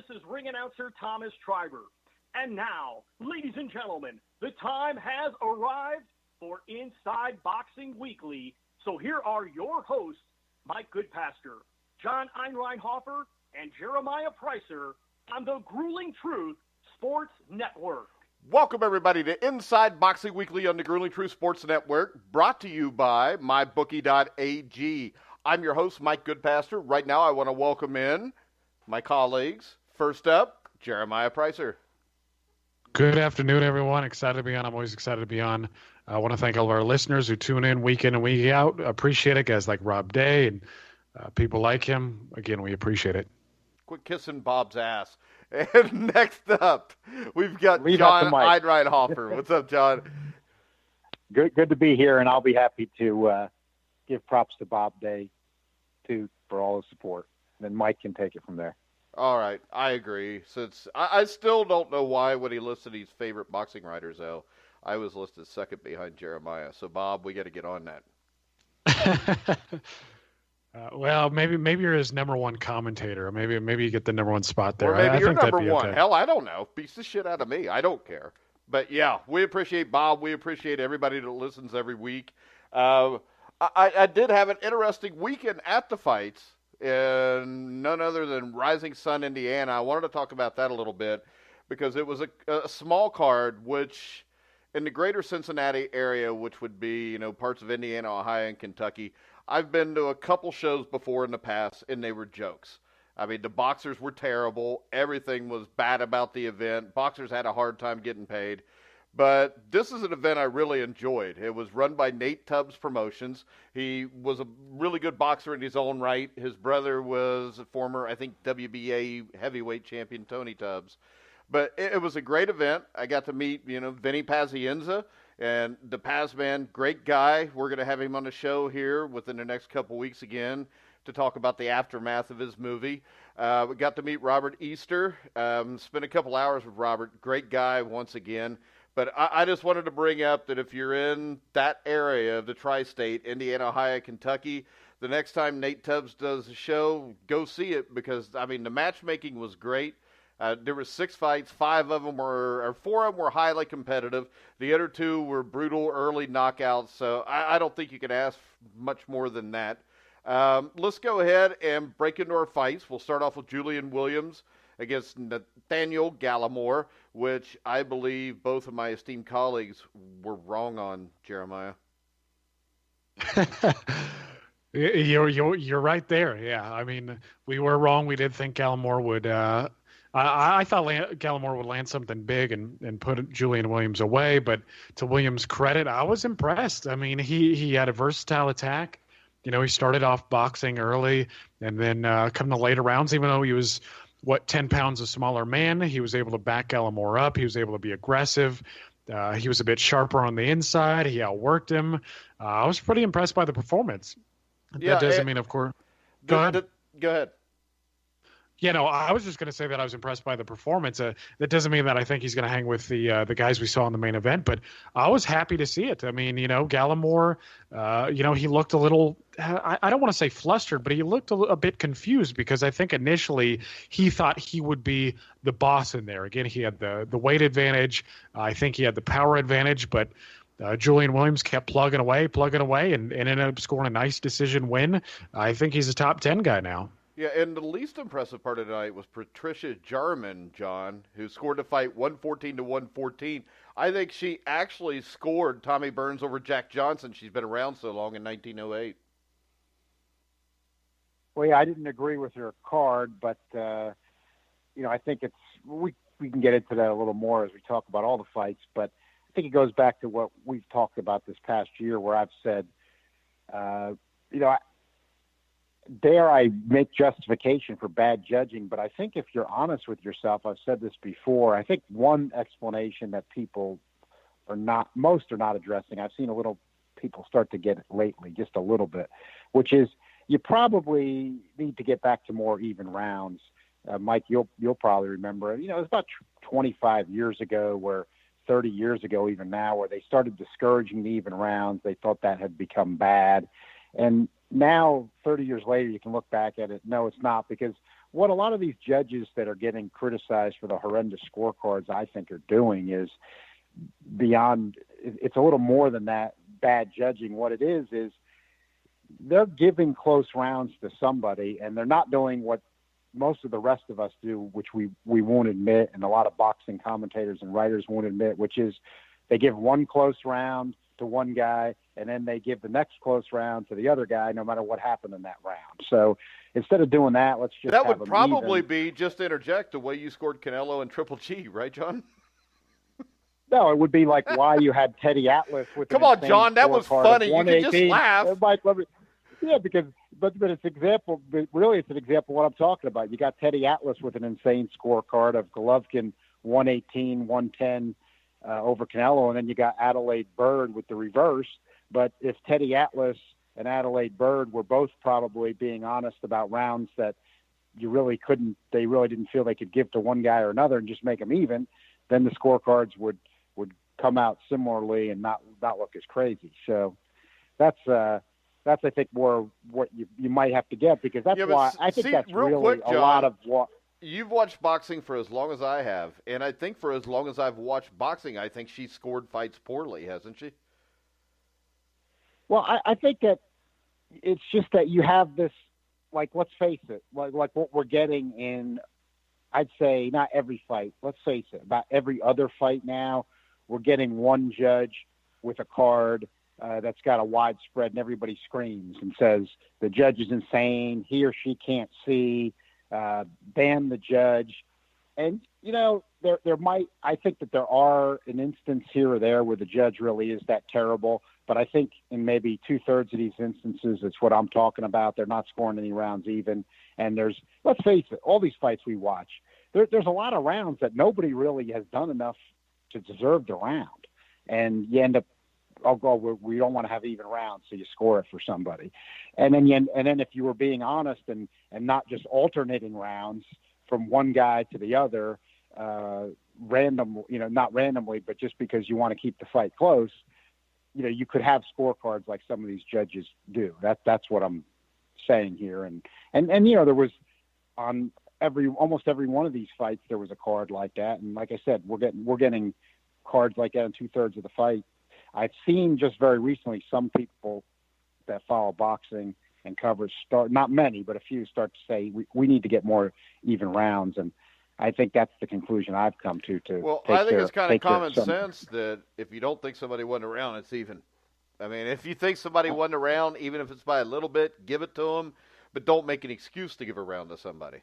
is ring announcer Thomas Triber. And now, ladies and gentlemen, the time has arrived for Inside Boxing Weekly. So here are your hosts, Mike Goodpaster, John Einrein Hofer, and Jeremiah Preisser on the Grueling Truth Sports Network. Welcome, everybody, to Inside Boxing Weekly on the Grueling Truth Sports Network, brought to you by MyBookie.ag. I'm your host, Mike Goodpaster. Right now, I want to welcome in my colleagues. First up, Jeremiah Preisser. Good afternoon, everyone. Excited to be on. I'm always excited to be on. I want to thank all of our listeners who tune in week and week out. Appreciate it, guys like Rob Day and people like him. Again, we appreciate it. Quit kissing Bob's ass. And next up, we've got John Einrein Hofer. What's up, John? Good to be here, and I'll be happy to give props to Bob Day, too, for all his support. And then Mike can take it from there. All right, I agree. Since I still don't know why when he listed his favorite boxing writers, though, I was listed second behind Jeremiah. So, Bob, we got to get on that. Well, maybe you're his number one commentator. Maybe you get the number one spot there. Or maybe you're number one. Okay. Hell, I don't know. Beats the shit out of me. I don't care. But, yeah, we appreciate Bob. We appreciate everybody that listens every week. I did have an interesting weekend at the fights, and none other than Rising Sun, Indiana. I wanted to talk about that a little bit because it was a small card, which in the greater Cincinnati area, which would be, parts of Indiana, Ohio, and Kentucky, I've been to a couple shows before in the past, and they were jokes. I mean, the boxers were terrible. Everything was bad about the event. Boxers had a hard time getting paid. But this is an event I really enjoyed. It was run by Nate Tubbs Promotions. He was a really good boxer in his own right. His brother was a former, I think, WBA heavyweight champion, Tony Tubbs. But it was a great event. I got to meet, Vinny Pazienza. And the Paz man, great guy. We're going to have him on the show here within the next couple weeks again to talk about the aftermath of his movie. We got to meet Robert Easter. Spent a couple hours with Robert. Great guy once again. But I just wanted to bring up that if you're in that area of the tri-state, Indiana, Ohio, Kentucky, the next time Nate Tubbs does a show, go see it because, the matchmaking was great. There were 6 fights. 4 of them were highly competitive. The other 2 were brutal early knockouts. So I don't think you can ask much more than that. Let's go ahead and break into our fights. We'll start off with Julian Williams against Nathaniel Gallimore, which I believe both of my esteemed colleagues were wrong on, Jeremiah. You're right there. Yeah, we were wrong. We did think Gallimore would. I thought Gallimore would land something big and put Julian Williams away. But to Williams' credit, I was impressed. He had a versatile attack. He started off boxing early, and then come to later rounds, even though he was 10 pounds a smaller man, he was able to back Gallimore up. He was able to be aggressive. He was a bit sharper on the inside. He outworked him. I was pretty impressed by the performance. That doesn't mean, of course. Go ahead. I was just going to say that I was impressed by the performance. That doesn't mean that I think he's going to hang with the guys we saw in the main event, but I was happy to see it. Gallimore, he looked a little, I don't want to say flustered, but he looked a bit confused because I think initially he thought he would be the boss in there. Again, he had the weight advantage. I think he had the power advantage, but Julian Williams kept plugging away, and ended up scoring a nice decision win. I think he's a top 10 guy now. Yeah, and the least impressive part of tonight was Patricia Jarman, John, who scored the fight 114-114. I think she actually scored Tommy Burns over Jack Johnson. She's been around so long in 1908. Well, yeah, I didn't agree with her card, but, I think we can get into that a little more as we talk about all the fights, but I think it goes back to what we've talked about this past year where I've said, dare I make justification for bad judging, but I think if you're honest with yourself, I've said this before, I think one explanation that most are not addressing, I've seen a little people start to get it lately, just a little bit, which is you probably need to get back to more even rounds. Mike, you'll probably remember, it was about 25 years ago 30 years ago, even now, where they started discouraging the even rounds. They thought that had become bad. And now, 30 years later, you can look back at it. No, it's not, because what a lot of these judges that are getting criticized for the horrendous scorecards, I think, are doing is beyond. It's a little more than that bad judging. What it is they're giving close rounds to somebody, and they're not doing what most of the rest of us do, which we won't admit, and a lot of boxing commentators and writers won't admit, which is they give one close round to one guy, and then they give the next close round to the other guy, no matter what happened in that round. So instead of doing that, let's just that would probably be, just to interject, the way you scored Canelo and Triple G, right, John? No, it would be like why you had Teddy Atlas with. Come on, John, that was funny. You could just laugh. Yeah, because but it's an example. But really, it's an example of what I'm talking about. You got Teddy Atlas with an insane scorecard of Golovkin 118, 110 over Canelo, and then you got Adelaide Byrd with the reverse. But if Teddy Atlas and Adelaide Byrd were both probably being honest about rounds that they really didn't feel they could give to one guy or another and just make them even, then the scorecards would come out similarly and not look as crazy. So that's I think more what you might have to get, because that's why I think that's really quick, John, a lot of what. You've watched boxing for as long as I have, and I think for as long as I've watched boxing, I think she scored fights poorly, hasn't she? Well, I think that it's just that you have this, like, let's face it, like what we're getting in, I'd say not every fight, let's face it, about every other fight now, we're getting one judge with a card that's got a widespread, and everybody screams and says the judge is insane, he or she can't see, ban the judge. And, I think that there are an instance here or there where the judge really is that terrible. But I think in maybe 2/3 of these instances, it's what I'm talking about. They're not scoring any rounds even. And let's face it, all these fights we watch, there's a lot of rounds that nobody really has done enough to deserve the round. And you end up, we don't want to have even rounds, so you score it for somebody. And then if you were being honest and not just alternating rounds from one guy to the other, random, not randomly, but just because you want to keep the fight close, you could have scorecards like some of these judges do. That's what I'm saying here. And there was on almost every one of these fights, there was a card like that. And like I said, we're getting cards like that in 2/3 of the fight. I've seen just very recently some people that follow boxing and coverage not many, but a few start to say we need to get more even rounds. And I think that's the conclusion I've come to. Well, I think it's kind of common sense that if you don't think somebody won a round, it's even. I mean, if you think somebody won a round, even if it's by a little bit, give it to them, but don't make an excuse to give a round to somebody.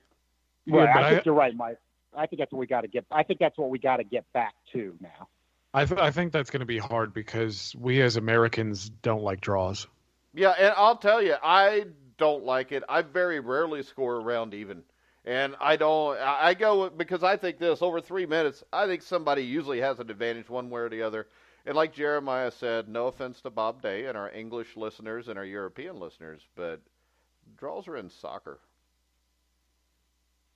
Right, I think you're right, Mike. I think that's what we got to get. I think that's what we got to get back to now. I think that's going to be hard because we as Americans don't like draws. Yeah, and I'll tell you, I don't like it. I very rarely score a round even. And I go because I think over 3 minutes, I think somebody usually has an advantage one way or the other. And like Jeremiah said, no offense to Bob Day and our English listeners and our European listeners, but draws are in soccer.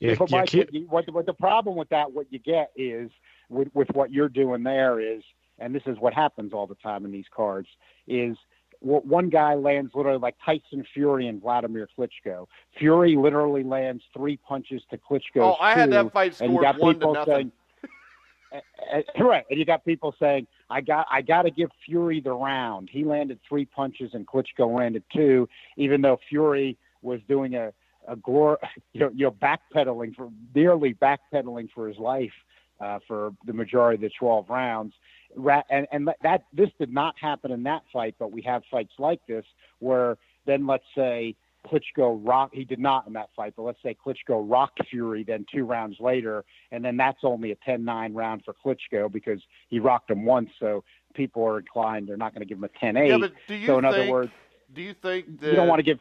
Yeah, but Mike, what the problem with that, what you get is with what you're doing there is, and this is what happens all the time in these cards, is one guy lands literally like Tyson Fury and Vladimir Klitschko. Fury literally lands 3 punches to Klitschko. I had that fight scored 1-0. Right, and you got people saying, I got to give Fury the round. He landed 3 punches and Klitschko landed 2, even though Fury was doing backpedaling for his life for the majority of the 12 rounds. And that this did not happen in that fight, but we have fights like this where then let's say Klitschko he did not in that fight, but let's say Klitschko rocked Fury then 2 rounds later, and then that's only a 10-9 round for Klitschko because he rocked him once, so people are inclined, they're not going to give him a 10-8. Yeah, but other words, do you think that you don't want to give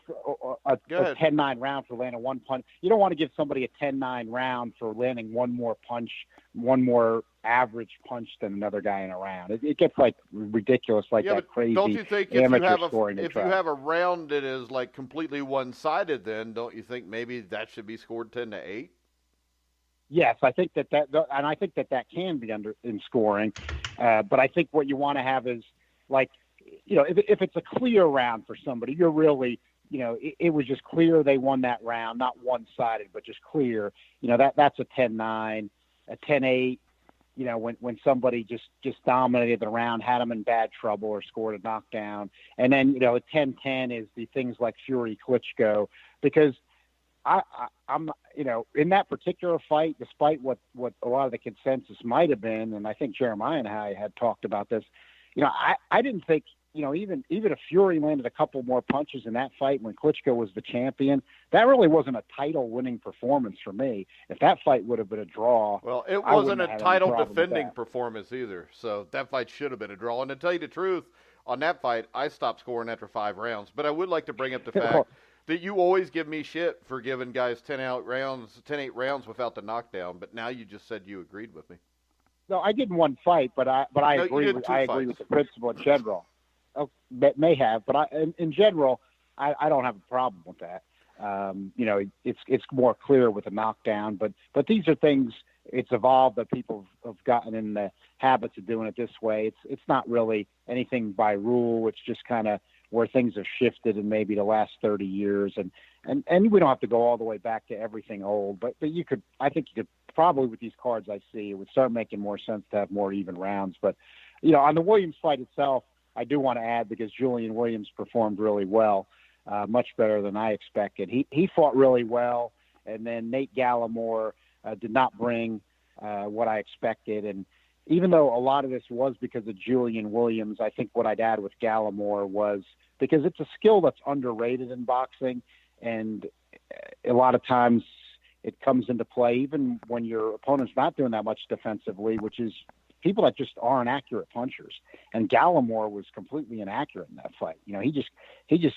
a 10-9 round for landing 1 punch? You don't want to give somebody a 10-9 round for landing one more average punch than another guy in a round. It gets like ridiculous, like that crazy. Don't you think if you have a round that is like completely one-sided, then don't you think maybe that should be scored 10-8? Yes, I think that and I think that can be in scoring, but I think what you want to have is like, if it's a clear round for somebody, you're really it was just clear they won that round, not one-sided, but just clear. That's a 10-9, a 10-8. When somebody just dominated the round, had them in bad trouble or scored a knockdown. And then, a 10-10 is the things like Fury Klitschko, because I'm in that particular fight, despite what a lot of the consensus might have been, and I think Jeremiah and I had talked about this, I didn't think, even if Fury landed a couple more punches in that fight when Klitschko was the champion, that really wasn't a title-winning performance for me. If that fight would have been a draw, well, it wasn't a title-defending performance either. So that fight should have been a draw. And to tell you the truth, on that fight, I stopped scoring after 5 rounds. But I would like to bring up the fact that you always give me shit for giving guys 10-8 rounds without the knockdown. But now you just said you agreed with me. No, I did one fight, but I agree with the principle in general. Oh, may have, but in general, I don't have a problem with that. It's more clear with a knockdown, but these are things. It's evolved that people have gotten in the habits of doing it this way. It's not really anything by rule. It's just kind of where things have shifted in maybe the last 30 years, and we don't have to go all the way back to everything old, but I think you could probably, with these cards I see, it would start making more sense to have more even rounds. But on the Williams fight itself, I do want to add, because Julian Williams performed really well, much better than I expected. He fought really well, and then Nate Gallimore did not bring what I expected. And even though a lot of this was because of Julian Williams, I think what I'd add with Gallimore was because it's a skill that's underrated in boxing, and a lot of times it comes into play even when your opponent's not doing that much defensively, which is people that just aren't accurate punchers. And Gallimore was completely inaccurate in that fight. He just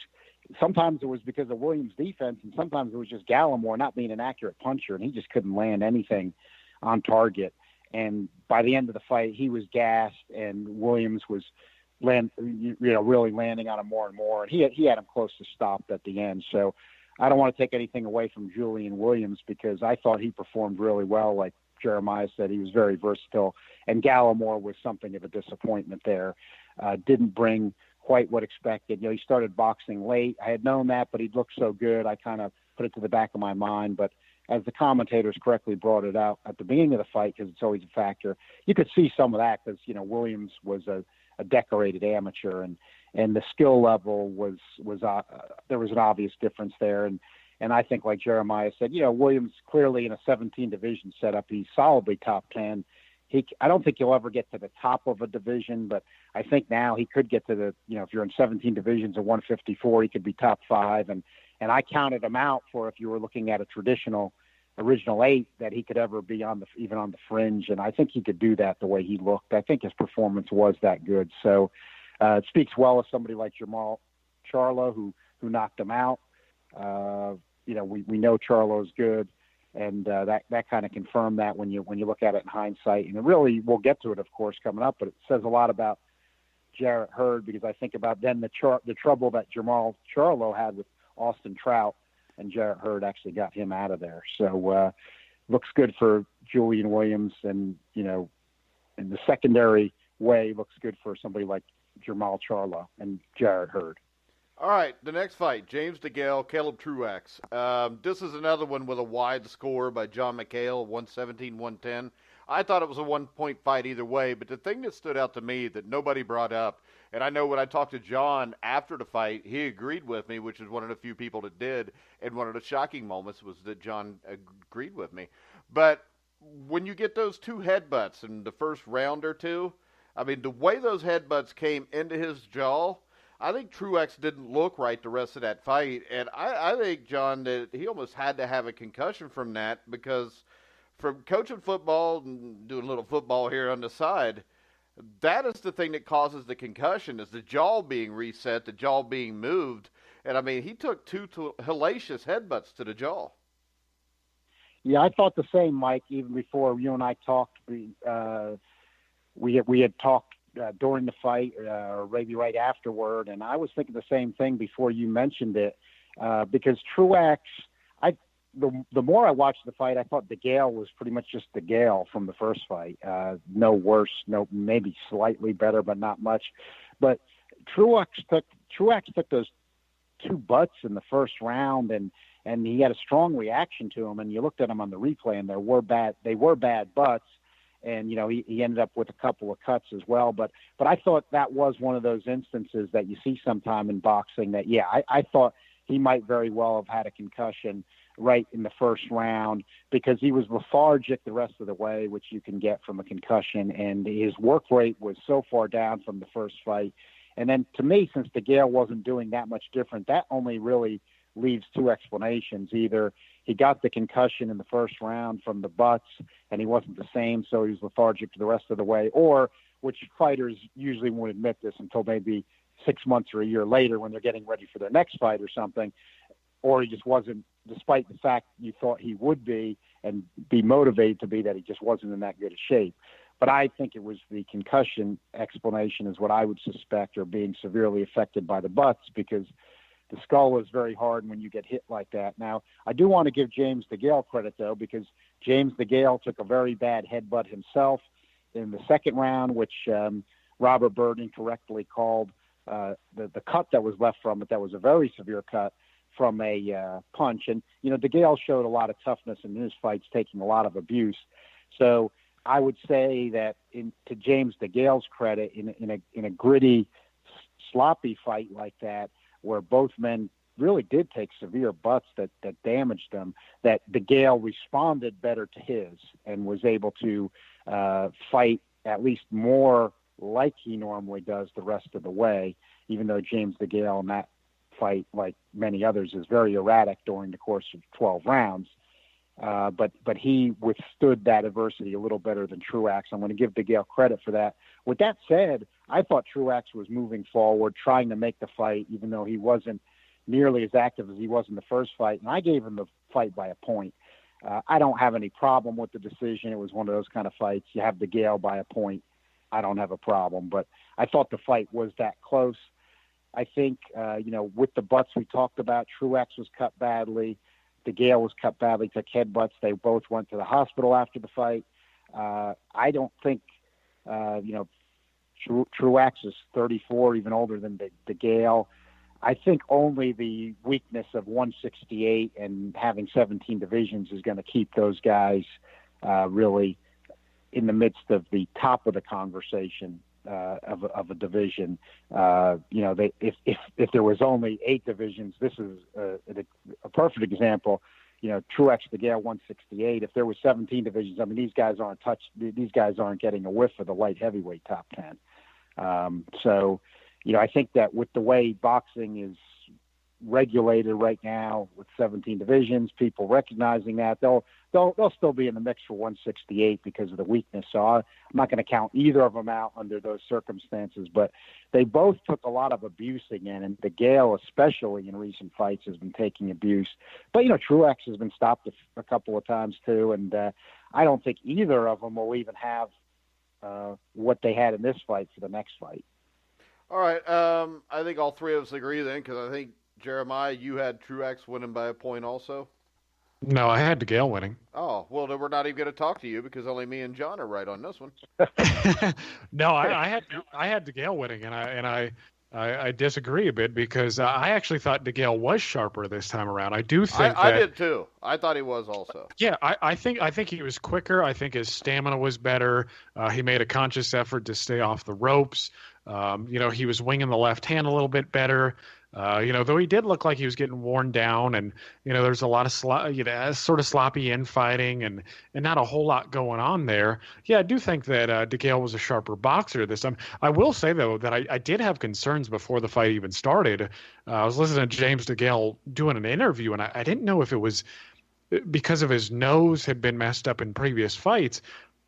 sometimes it was because of Williams' defense, and sometimes it was just Gallimore not being an accurate puncher, and he just couldn't land anything on target. And by the end of the fight, he was gassed, and Williams was really landing on him more and more. And he had him close to stop at the end. So I don't want to take anything away from Julian Williams, because I thought he performed really well. Like Jeremiah said, he was very versatile, and Gallimore was something of a disappointment there. Didn't bring quite what expected. He started boxing late. I had known that, but he looked so good, I kind of put it to the back of my mind. But as the commentators correctly brought it out at the beginning of the fight, because it's always a factor, you could see some of that, because Williams was a decorated amateur, and the skill level was there was an obvious difference there. And I think, like Jeremiah said, Williams clearly in a 17 division setup, he's solidly top 10. I don't think he'll ever get to the top of a division, but I think now he could get to the, if you're in 17 divisions at 154, he could be top 5. And I counted him out for, if you were looking at a traditional original 8, that he could ever be even on the fringe. And I think he could do that the way he looked. I think his performance was that good. So it speaks well of somebody like Jamal Charlo, who knocked him out. We know Charlo's good, and that kind of confirmed that when you look at it in hindsight. And it really, we'll get to it, of course, coming up, but it says a lot about Lara-Hurd, because I think about then the trouble that Jamal Charlo had with Austin Trout, and Lara-Hurd actually got him out of there. So looks good for Julian Williams, and in the secondary way, looks good for somebody like Jamal Charlo and Lara-Hurd. All right, the next fight, James Degale, Degale-Truax. This is another one with a wide score by John McHale, 117-110. I thought it was a one-point fight either way, but the thing that stood out to me that nobody brought up, and I know when I talked to John after the fight, he agreed with me, which is one of the few people that did, and one of the shocking moments was that John agreed with me. But when you get those 2 headbutts in the first round or two, I mean, the way those headbutts came into his jaw, I think Truax didn't look right the rest of that fight, and I think, John, that he almost had to have a concussion from that, because from coaching football and doing a little football here on the side, that is the thing that causes the concussion, is the jaw being reset, the jaw being moved. And, I mean, he took 2 hellacious headbutts to the jaw. Yeah, I thought the same, Mike, even before you and I talked. We had talked during the fight, or maybe right afterward, and I was thinking the same thing before you mentioned it, because Truax, the more I watched the fight, I thought Degale was pretty much just Degale from the first fight. No worse, maybe slightly better, but not much. But Truax took those 2 butts in the first round, and he had a strong reaction to them. And you looked at him on the replay, and they were bad butts. And, he ended up with a couple of cuts as well. But I thought that was one of those instances that you see sometime in boxing that, I thought he might very well have had a concussion right in the first round, because he was lethargic the rest of the way, which you can get from a concussion. And his work rate was so far down from the first fight. And then to me, since Degale wasn't doing that much different, that only really leaves 2 explanations. Either he got the concussion in the first round from the butts and he wasn't the same, so he was lethargic the rest of the way, or, which fighters usually won't admit this until maybe 6 months or a year later when they're getting ready for their next fight or something, or he just wasn't, despite the fact you thought he would be and be motivated to be, that he just wasn't in that good a shape. But I think it was the concussion explanation is what I would suspect, or being severely affected by the butts, because the skull is very hard when you get hit like that. Now, I do want to give James Degale credit, though, because James Degale took a very bad headbutt himself in the second round, which Robert Burden correctly called the cut that was left from it. That was a very severe cut from a punch. And, Degale showed a lot of toughness in his fights, taking a lot of abuse. So I would say that to James Degale's credit, in a gritty, sloppy fight like that, where both men really did take severe butts that damaged them, that Degale responded better to his and was able to fight at least more like he normally does the rest of the way, even though James Degale in that fight, like many others, is very erratic during the course of 12 rounds. But he withstood that adversity a little better than Truax. I'm going to give Degale credit for that. With that said, I thought Truax was moving forward, trying to make the fight, even though he wasn't nearly as active as he was in the first fight. And I gave him the fight by a point. I don't have any problem with the decision. It was one of those kind of fights. You have Degale by a point, I don't have a problem. But I thought the fight was that close. I think, with the butts we talked about, Truax was cut badly. Degale was cut badly, took headbutts. They both went to the hospital after the fight. I don't think, Truax is 34, even older than Degale. I think only the weakness of 168 and having 17 divisions is going to keep those guys really in the midst of the top of the conversation of a division. If there was only 8 divisions, this is a perfect example. Truax, Degale, 168. If there was 17 divisions, I mean, these guys aren't getting a whiff of the light heavyweight top 10. I think that with the way boxing is regulated right now with 17 divisions, people recognizing that, they'll still be in the mix for 168 because of the weakness. So I'm not going to count either of them out under those circumstances, but they both took a lot of abuse again, and Degale, especially in recent fights, has been taking abuse. But, Truax has been stopped a couple of times too, and I don't think either of them will even have what they had in this fight for the next fight. All right. I think all three of us agree then, because I think, Jeremiah, you had Truax winning by a point also? No, I had Degale winning. Oh, well, then we're not even going to talk to you because only me and John are right on this one. No, I had Degale winning, and I disagree a bit because I actually thought Degale was sharper this time around. I do think I did too. I thought he was also. Yeah, I think he was quicker. I think his stamina was better. He made a conscious effort to stay off the ropes. He was winging the left hand a little bit better. Though he did look like he was getting worn down, and there's a lot of sort of sloppy infighting and not a whole lot going on there. Yeah, I do think that Degale was a sharper boxer this time. I will say though that I did have concerns before the fight even started. I was listening to James Degale doing an interview, and I didn't know if it was because of his nose had been messed up in previous fights.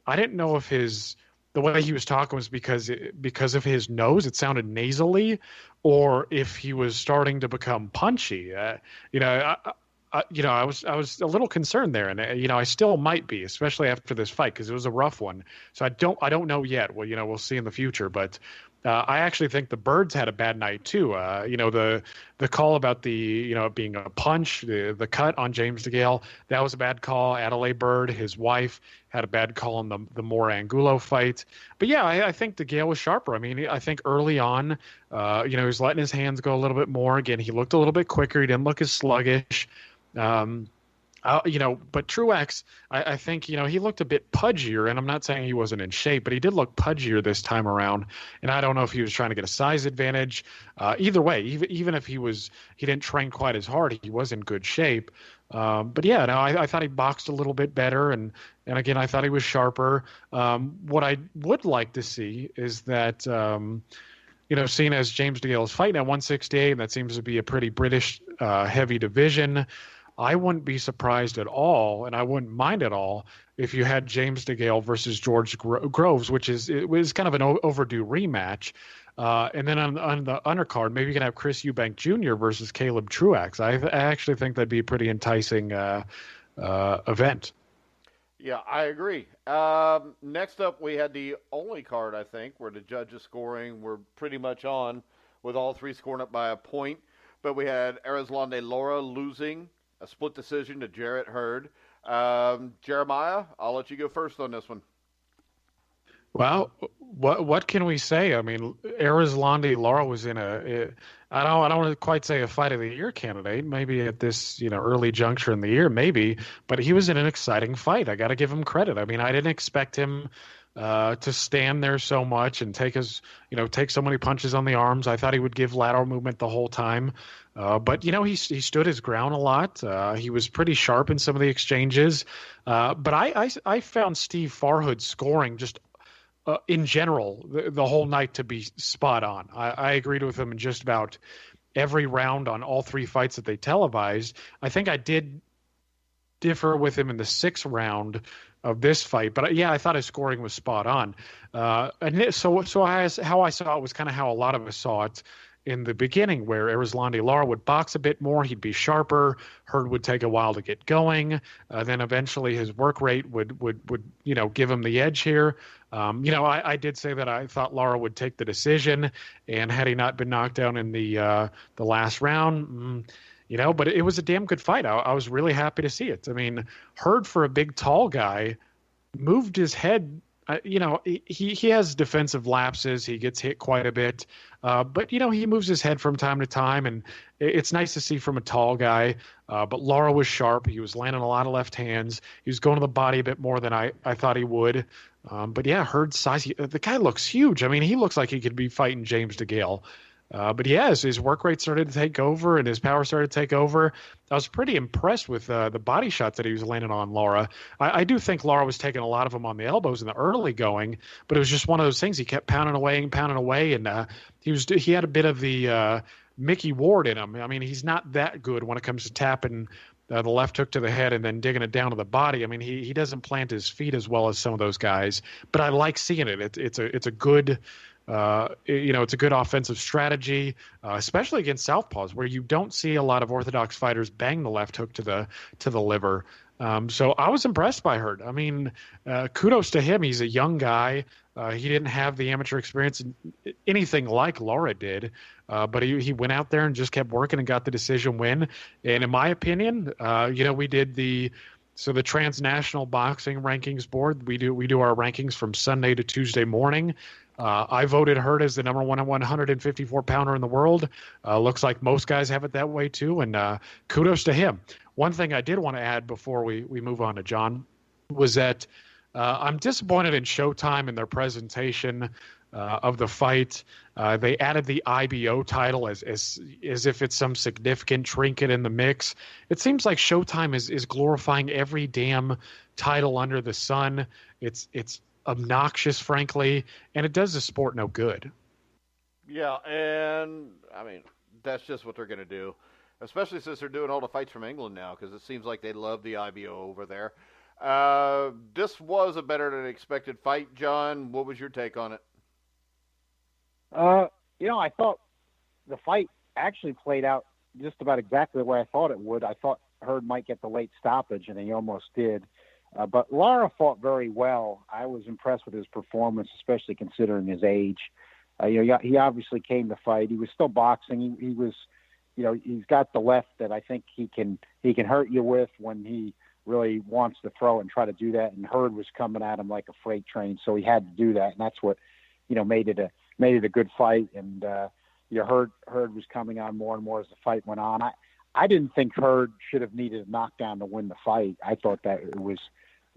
I didn't know if the way he was talking was because of his nose, it sounded nasally, or if he was starting to become punchy. I was a little concerned there, and I still might be, especially after this fight, because it was a rough one. So I don't know yet. Well, we'll see in the future, but I actually think the Birds had a bad night too. The call about the it being a punch, the cut on James Degale, that was a bad call. Adelaide Bird, his wife, had a bad call in the Moore Angulo fight. But yeah, I think Degale was sharper. I mean, I think early on, he was letting his hands go a little bit more. Again, he looked a little bit quicker. He didn't look as sluggish. But Truax, I think, he looked a bit pudgier, and I'm not saying he wasn't in shape, but he did look pudgier this time around. And I don't know if he was trying to get a size advantage. Either way, even if he didn't train quite as hard, he was in good shape. But yeah, no, I thought he boxed a little bit better. And again, I thought he was sharper. What I would like to see is that, seeing as James Degale is fighting at 168, and that seems to be a pretty British heavy division, I wouldn't be surprised at all, and I wouldn't mind at all if you had James Degale versus George Groves, it was kind of an overdue rematch. And then on the undercard, maybe you can have Chris Eubank Jr. versus Caleb Truax. I actually think that'd be a pretty enticing event. Yeah, I agree. Next up, we had the only card, I think, where the judges scoring were pretty much on, with all three scoring up by a point. But we had Erislandy Lara losing a split decision to Lara-Hurd. Jeremiah, I'll let you go first on this one. Well, what can we say? I mean, Erislandy Lara was in I don't want to quite say a fight of the year candidate. Maybe at this early juncture in the year, maybe, but he was in an exciting fight. I got to give him credit. I mean, I didn't expect him to stand there so much and take so many punches on the arms. I thought he would give lateral movement the whole time. But he stood his ground a lot. He was pretty sharp in some of the exchanges. But I found Steve Farhood's scoring just in general the whole night to be spot on. I agreed with him in just about every round on all three fights that they televised. I think I did differ with him in the sixth round of this fight, but yeah, I thought his scoring was spot on. And so how I saw it was kind of how a lot of us saw it in the beginning, where Erislandy Lara would box a bit more, he'd be sharper, Hurd would take a while to get going, then eventually his work rate would give him the edge here. I did say that I thought Lara would take the decision, and had he not been knocked down in the last round, but it was a damn good fight. I was really happy to see it. I mean, Hurd, for a big, tall guy, moved his head. He has defensive lapses. He gets hit quite a bit. But he moves his head from time to time, and it's nice to see from a tall guy. But Lara was sharp. He was landing a lot of left hands. He was going to the body a bit more than I thought he would. But yeah, Hurd's size. The guy looks huge. I mean, he looks like he could be fighting James Degale. But his work rate started to take over, and his power started to take over. I was pretty impressed with the body shots that he was landing on Lara. I do think Lara was taking a lot of them on the elbows in the early going, but it was just one of those things. He kept pounding away, and he had a bit of the Mickey Ward in him. I mean, he's not that good when it comes to tapping the left hook to the head and then digging it down to the body. I mean, he doesn't plant his feet as well as some of those guys, but I like seeing it. It's a good. It's a good offensive strategy, especially against southpaws, where you don't see a lot of orthodox fighters bang the left hook to the liver. So I was impressed by Hurd. I mean, kudos to him. He's a young guy. He didn't have the amateur experience anything like Lara did, but he went out there and just kept working and got the decision win. And in my opinion, we did the Transnational Boxing Rankings Board. We do our rankings from Sunday to Tuesday morning. I voted Hurd as the number 154 pounder in the world. Looks like most guys have it that way too, and kudos to him. One thing I did want to add before we move on to John was that I'm disappointed in Showtime in their presentation of the fight. They added the IBO title as if it's some significant trinket in the mix. It seems like Showtime is glorifying every damn title under the sun. It's obnoxious, frankly, and it does the sport no good. Yeah, and I mean, that's just what they're going to do, especially since they're doing all the fights from England now, because it seems like they love the IBO over there. This was a better than expected fight. John, what was your take on it? I thought the fight actually played out just about exactly the way I thought it would. I thought Hurd might get the late stoppage, and he almost did. But Lara fought very well. I was impressed with his performance, especially considering his age. He obviously came to fight. He was still boxing. He was, he's got the left that I think he can hurt you with when he really wants to throw and try to do that. And Hurd was coming at him like a freight train, so he had to do that, and that's what made it a good fight. And Hurd was coming on more and more as the fight went on. I didn't think Hurd should have needed a knockdown to win the fight. I thought that it was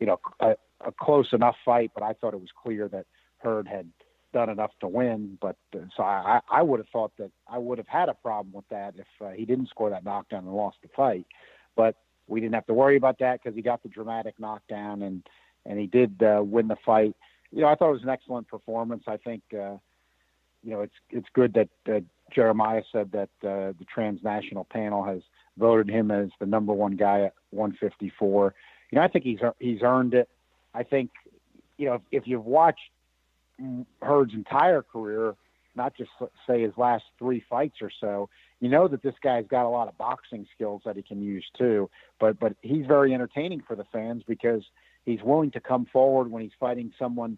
a close enough fight, but I thought it was clear that Hurd had done enough to win. But so I would have thought that I would have had a problem with that if he didn't score that knockdown and lost the fight. But we didn't have to worry about that because he got the dramatic knockdown and he did win the fight. I thought it was an excellent performance. I think it's good that Jeremiah said that the transnational panel has voted him as the number one guy at 154. I think he's earned it. I think if you've watched Hurd's entire career, not just say his last 3 fights or so, that this guy's got a lot of boxing skills that he can use too. But he's very entertaining for the fans because he's willing to come forward when he's fighting someone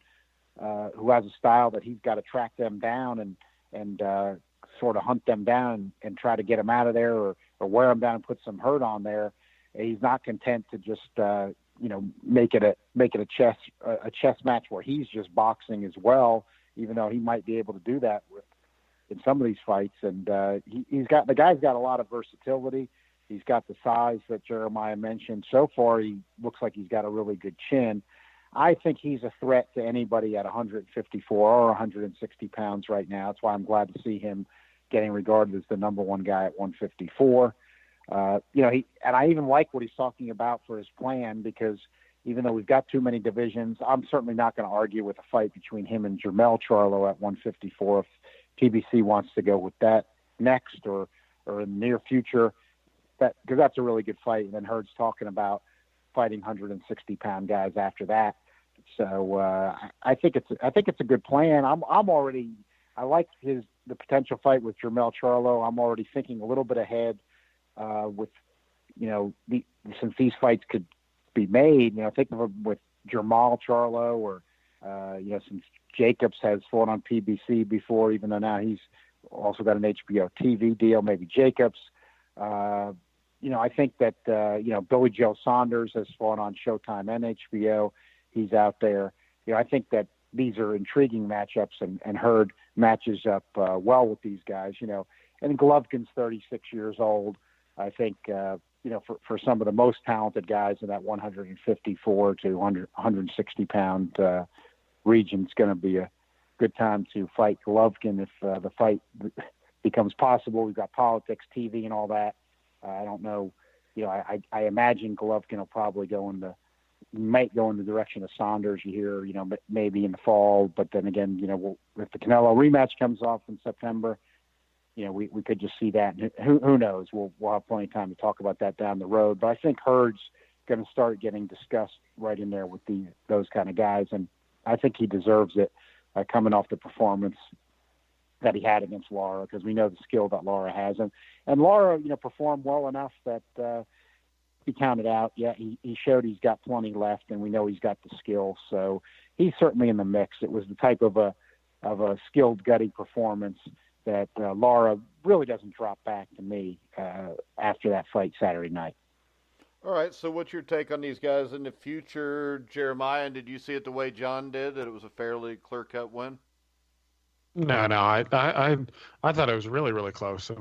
who has a style that he's got to track them down and sort of hunt them down and try to get them out of there or wear them down and put some hurt on there. He's not content to just make it a chess match where he's just boxing as well, even though he might be able to do that in some of these fights. And the guy's got a lot of versatility. He's got the size that Jeremiah mentioned. So far, he looks like he's got a really good chin. I think he's a threat to anybody at 154 or 160 pounds right now. That's why I'm glad to see him getting regarded as the number one guy at 154. And I even like what he's talking about for his plan, because even though we've got too many divisions, I'm certainly not going to argue with a fight between him and Jermell Charlo at 154 if PBC wants to go with that next or in the near future, because that's a really good fight. And then Hurd's talking about fighting 160-pound guys after that. So I think it's a good plan. I like the potential fight with Jermell Charlo. I'm already thinking a little bit ahead with since these fights could be made. Think of them with Jermall Charlo or since Jacobs has fought on PBC before, even though now he's also got an HBO TV deal. Maybe Jacobs. I think that Billy Joe Saunders has fought on Showtime and HBO. He's out there. I think that these are intriguing matchups, and Hurd matches up well with these guys. And Golovkin's 36 years old. I think for some of the most talented guys in that 154 to 160 pound region, it's going to be a good time to fight Golovkin if the fight becomes possible. We've got politics, TV, and all that. I don't know. I imagine Golovkin will probably might go in the direction of Saunders. You hear, maybe in the fall, but then again, if the Canelo rematch comes off in September, we could just see that. Who knows? We'll have plenty of time to talk about that down the road. But I think Hurd's going to start getting discussed right in there with those kind of guys, and I think he deserves it coming off the performance that he had against Lara, because we know the skill that Lara has, and Lara, performed well enough that he counted out. Yeah, he showed he's got plenty left, and we know he's got the skill, so he's certainly in the mix. It was the type of a skilled, gutty performance that Lara really doesn't drop back to me after that fight Saturday night. All right, so what's your take on these guys in the future, Jeremiah? And did you see it the way John did, that it was a fairly clear-cut win? No, I thought it was really, really close.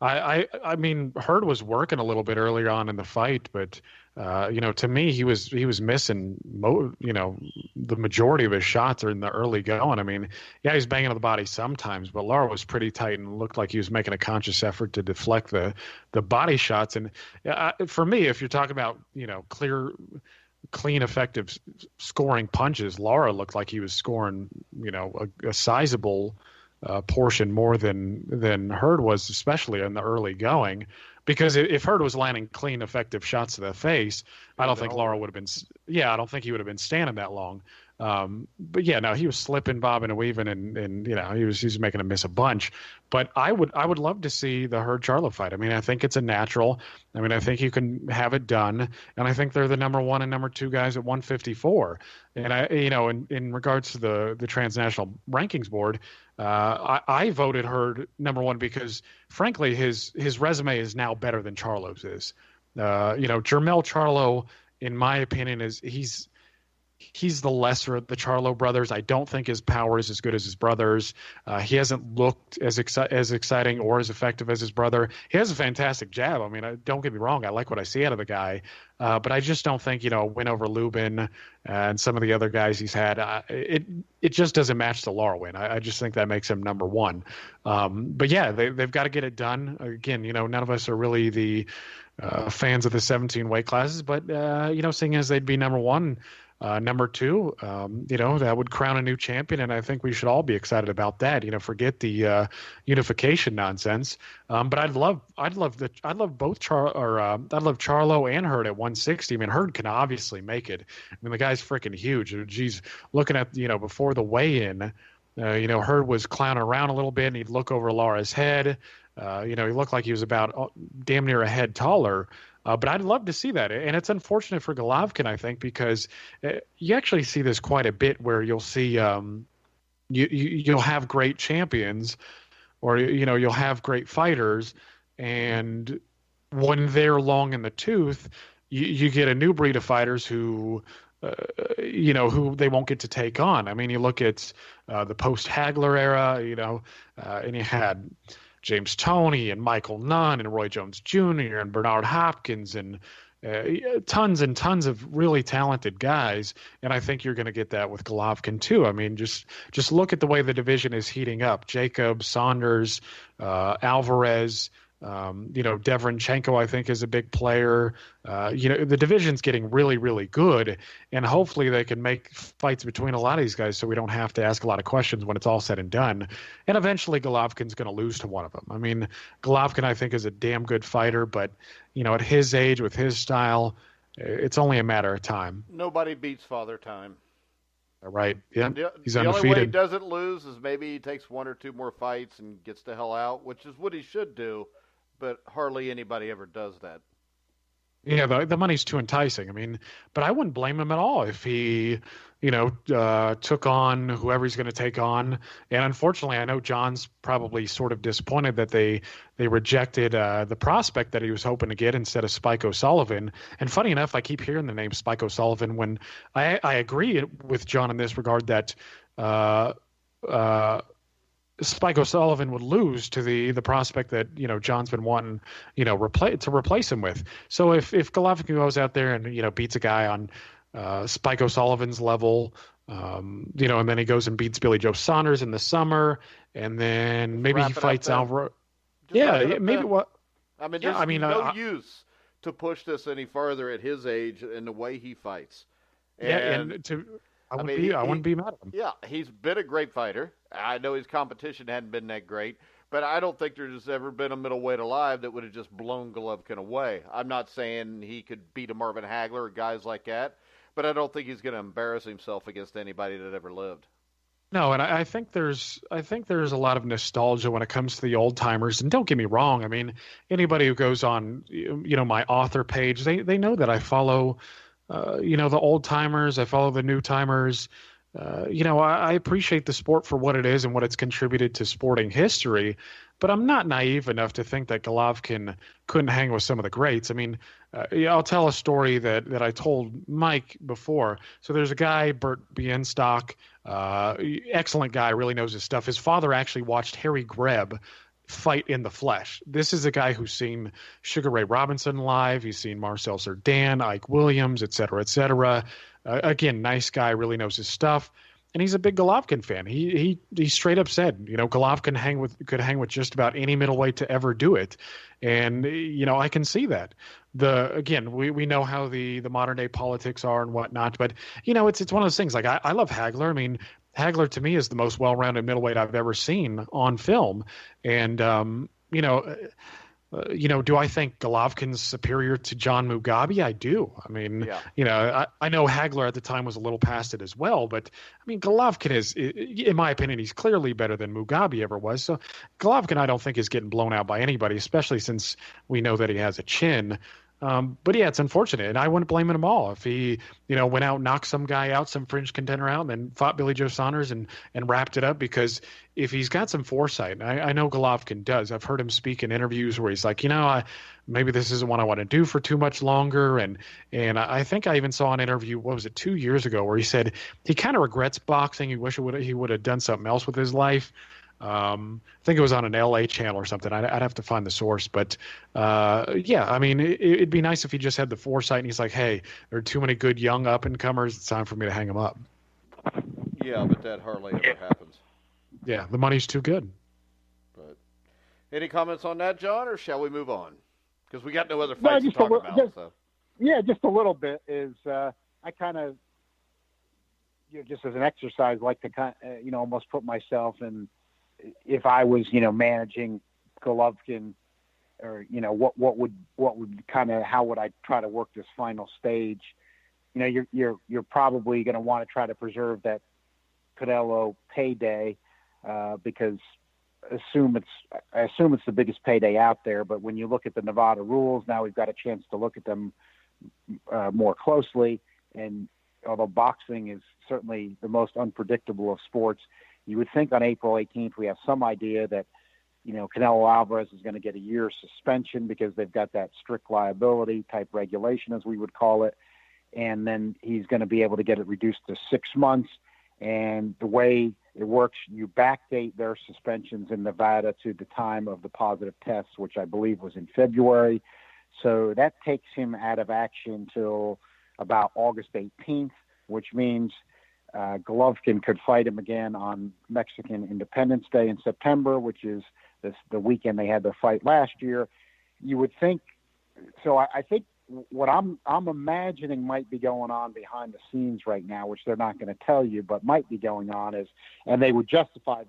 I mean, Hurd was working a little bit earlier on in the fight, but to me, he was missing, the majority of his shots are in the early going. I mean, yeah, he's banging on the body sometimes, but Lara was pretty tight and looked like he was making a conscious effort to deflect the body shots. And for me, if you're talking about clean, effective scoring punches, Lara looked like he was scoring, a sizable portion more than Hurd was, especially in the early going. Because if Hurd was landing clean, effective shots to the face, I don't think Lara would have been. Yeah, I don't think he would have been standing that long. But yeah, no, he was slipping, bobbing, and weaving, and he was making him miss a bunch. But I would love to see the Hurd Charlo fight. I mean, I think it's a natural. I mean, I think you can have it done, and I think they're the number 1 and number 2 guys at 154. And in regards to the transnational rankings board, I voted Hurd number 1 because, frankly, his resume is now better than Charlo's is. Jermell Charlo, in my opinion, he's the lesser of the Charlo brothers. I don't think his power is as good as his brothers. He hasn't looked as exciting or as effective as his brother. He has a fantastic jab. I mean, don't get me wrong. I like what I see out of the guy. But I just don't think, a win over Lubin and some of the other guys he's had, it just doesn't match the Lara win. I just think that makes him number 1. But yeah, they've got to get it done. Again, none of us are really the fans of the 17 weight classes, but, seeing as they'd be number 1, number 2, that would crown a new champion, and I think we should all be excited about that. Forget the unification nonsense. But I'd love both Charlo and Hurd at 160. I mean, Hurd can obviously make it. I mean, the guy's freaking huge. Geez, looking at before the weigh-in, Hurd was clowning around a little bit, and he'd look over Lara's head. He looked like he was about damn near a head taller. But I'd love to see that. And it's unfortunate for Golovkin, I think, because you actually see this quite a bit where you'll see you'll have great champions or, you'll have great fighters. And when they're long in the tooth, you get a new breed of fighters who they won't get to take on. I mean, you look at the post-Hagler era, and you had James Toney and Michael Nunn and Roy Jones Jr. and Bernard Hopkins and tons and tons of really talented guys. And I think you're going to get that with Golovkin too. I mean, just look at the way the division is heating up. Jacobs, Saunders, Alvarez, Devrenchenko, I think, is a big player. The division's getting really, really good, and hopefully they can make fights between a lot of these guys so we don't have to ask a lot of questions when it's all said and done. And eventually Golovkin's going to lose to one of them. I mean, Golovkin, I think, is a damn good fighter, but, at his age, with his style, it's only a matter of time. Nobody beats Father Time. Right. Yeah. He's the undefeated. only way he doesn't lose is maybe he takes 1 or 2 more fights and gets the hell out, which is what he should do. But hardly anybody ever does that. Yeah, the money's too enticing. I mean, but I wouldn't blame him at all if he, took on whoever he's going to take on. And unfortunately, I know John's probably sort of disappointed that they rejected the prospect that he was hoping to get instead of Spike O'Sullivan. And funny enough, I keep hearing the name Spike O'Sullivan when I agree with John in this regard that Spike O'Sullivan would lose to the prospect that John's been wanting to replace him with. So if Golovkin goes out there and beats a guy on Spike O'Sullivan's level, and then he goes and beats Billy Joe Saunders in the summer, and then maybe he fights Alvaro. Yeah, maybe what? I mean, there's no use to push this any farther at his age and the way he fights. I wouldn't be mad at him. Yeah, he's been a great fighter. I know his competition hadn't been that great, but I don't think there's ever been a middleweight alive that would have just blown Golovkin away. I'm not saying he could beat a Marvin Hagler or guys like that, but I don't think he's going to embarrass himself against anybody that ever lived. No, and I think there's a lot of nostalgia when it comes to the old timers. And don't get me wrong. I mean, anybody who goes on, my author page, they know that I follow, the old timers. I follow the new timers. I appreciate the sport for what it is and what it's contributed to sporting history, but I'm not naive enough to think that Golovkin couldn't hang with some of the greats. I mean, I'll tell a story that I told Mike before. So there's a guy, Bert Bienstock, excellent guy, really knows his stuff. His father actually watched Harry Greb fight in the flesh. This is a guy who's seen Sugar Ray Robinson live. He's seen Marcel Cerdan, Ike Williams, et cetera, et cetera. Again, nice guy, really knows his stuff. And he's a big Golovkin fan. He straight up said, Golovkin could hang with just about any middleweight to ever do it. And, I can see that. We know how the modern day politics are and whatnot, but, it's one of those things. Like, I love Hagler. I mean, Hagler to me is the most well-rounded middleweight I've ever seen on film. And, do I think Golovkin's superior to John Mugabe? I do. I mean, I know Hagler at the time was a little past it as well, but I mean, Golovkin is, in my opinion, he's clearly better than Mugabe ever was. So Golovkin, I don't think, is getting blown out by anybody, especially since we know that he has a chin. But yeah, it's unfortunate, and I wouldn't blame him at all if he, went out, knocked some guy out, some fringe contender out, and then fought Billy Joe Saunders and wrapped it up. Because if he's got some foresight, and I know Golovkin does. I've heard him speak in interviews where he's like, maybe this isn't what I want to do for too much longer. And I think I even saw an interview, 2 years ago, where he said he kind of regrets boxing. He wish he would have done something else with his life. I think it was on an LA channel or something. I'd have to find the source, but I mean, it'd be nice if he just had the foresight and he's like, hey, there are too many good young up and comers. It's time for me to hang them up. Yeah, but that hardly ever happens. Yeah, the money's too good. But any comments on that, John, or shall we move on? Because we got no other fights to talk about. Yeah, just a little bit is I kind of, just as an exercise, like to almost put myself in. If I was, managing Golovkin, or what would kind of, how would I try to work this final stage? You're probably going to want to try to preserve that Canelo payday because I assume it's the biggest payday out there. But when you look at the Nevada rules, now we've got a chance to look at them more closely. And although boxing is certainly the most unpredictable of sports, you would think on April 18th we have some idea that, Canelo Alvarez is going to get a year's suspension because they've got that strict liability type regulation, as we would call it. And then he's going to be able to get it reduced to 6 months. And the way it works, you backdate their suspensions in Nevada to the time of the positive tests, which I believe was in February. So that takes him out of action till about August 18th, which means Golovkin could fight him again on Mexican Independence Day in September, which is the weekend they had their fight last year. You would think. So I think what I'm imagining might be going on behind the scenes right now, which they're not going to tell you, but might be going on, is, and they would justify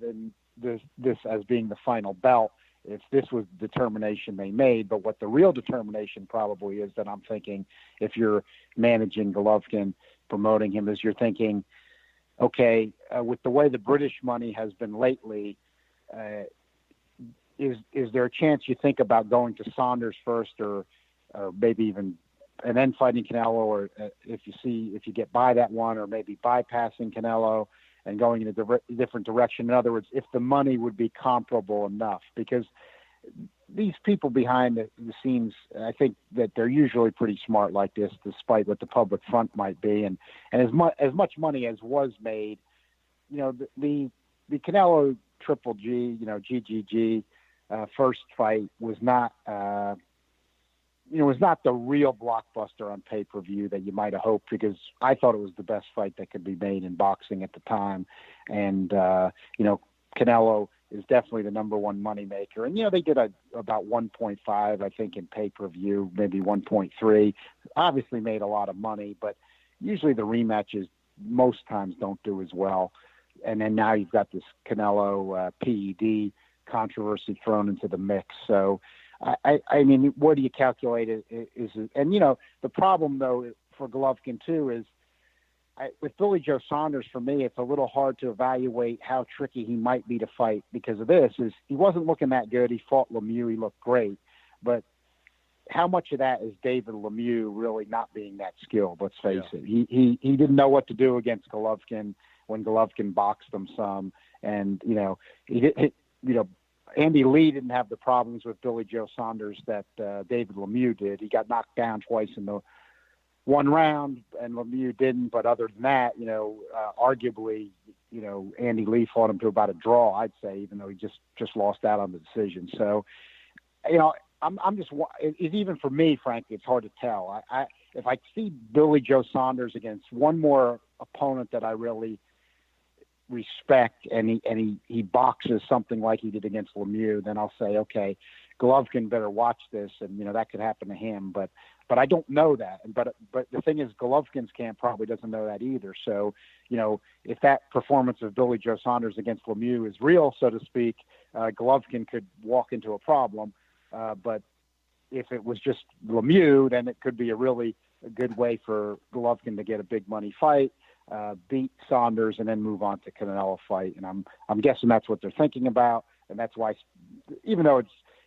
this as being the final belt if this was the determination they made. But what the real determination probably is, that I'm thinking, if you're managing Golovkin, promoting him, is you're thinking, okay, with the way the British money has been lately, is there a chance you think about going to Saunders first, or maybe even, and then fighting Canelo, or if you get by that one, or maybe bypassing Canelo and going in a different direction? In other words, if the money would be comparable enough, because these people behind the scenes, I think that they're usually pretty smart like this, despite what the public front might be. And as much money as was made, the Canelo Triple G, GGG first fight was not, was not the real blockbuster on pay-per-view that you might have hoped, because I thought it was the best fight that could be made in boxing at the time. And, Canelo is definitely the number one moneymaker. And, they did about 1.5, I think, in pay-per-view, maybe 1.3. Obviously made a lot of money, but usually the rematches most times don't do as well. And then now you've got this Canelo PED controversy thrown into the mix. So, I mean, what do you calculate and, the problem, though, for Golovkin, too, is with Billy Joe Saunders, for me, it's a little hard to evaluate how tricky he might be to fight because of this. Is he wasn't looking that good. He fought Lemieux. He looked great. But how much of that is David Lemieux really not being that skilled? Let's face it. He didn't know what to do against Golovkin when Golovkin boxed him some. And, Andy Lee didn't have the problems with Billy Joe Saunders that David Lemieux did. He got knocked down twice in the one round, and Lemieux didn't. But other than that, arguably, Andy Lee fought him to about a draw, I'd say, even though he just lost out on the decision. So, I'm just, it's even for me, frankly, it's hard to tell. If I see Billy Joe Saunders against one more opponent that I really respect, and he boxes something like he did against Lemieux, then I'll say, okay, Golovkin better watch this, and that could happen to him. But I don't know that. But the thing is, Golovkin's camp probably doesn't know that either. So, if that performance of Billy Joe Saunders against Lemieux is real, so to speak, Golovkin could walk into a problem. But if it was just Lemieux, then it could be a good way for Golovkin to get a big money fight, beat Saunders, and then move on to Canelo fight. And I'm guessing that's what they're thinking about, and that's why, even though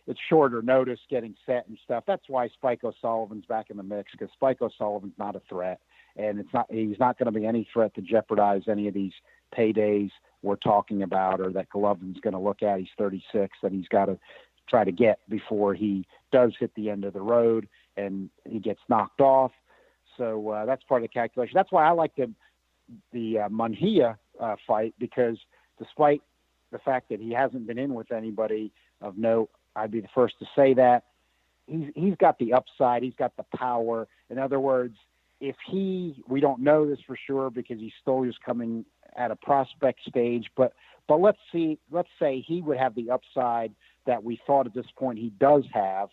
it's shorter notice getting set and stuff, that's why Spike O'Sullivan's back in the mix, because Spike O'Sullivan's not a threat, and he's not going to be any threat to jeopardize any of these paydays we're talking about, or that Golovkin's going to look at. He's 36, that he's got to try to get before he does hit the end of the road and he gets knocked off. So that's part of the calculation. That's why I like the Munguia fight, because despite the fact that he hasn't been in with anybody of note, I'd be the first to say that he's got the upside. He's got the power. In other words, we don't know this for sure because he's still just coming at a prospect stage, but let's say he would have the upside that we thought at this point he does have.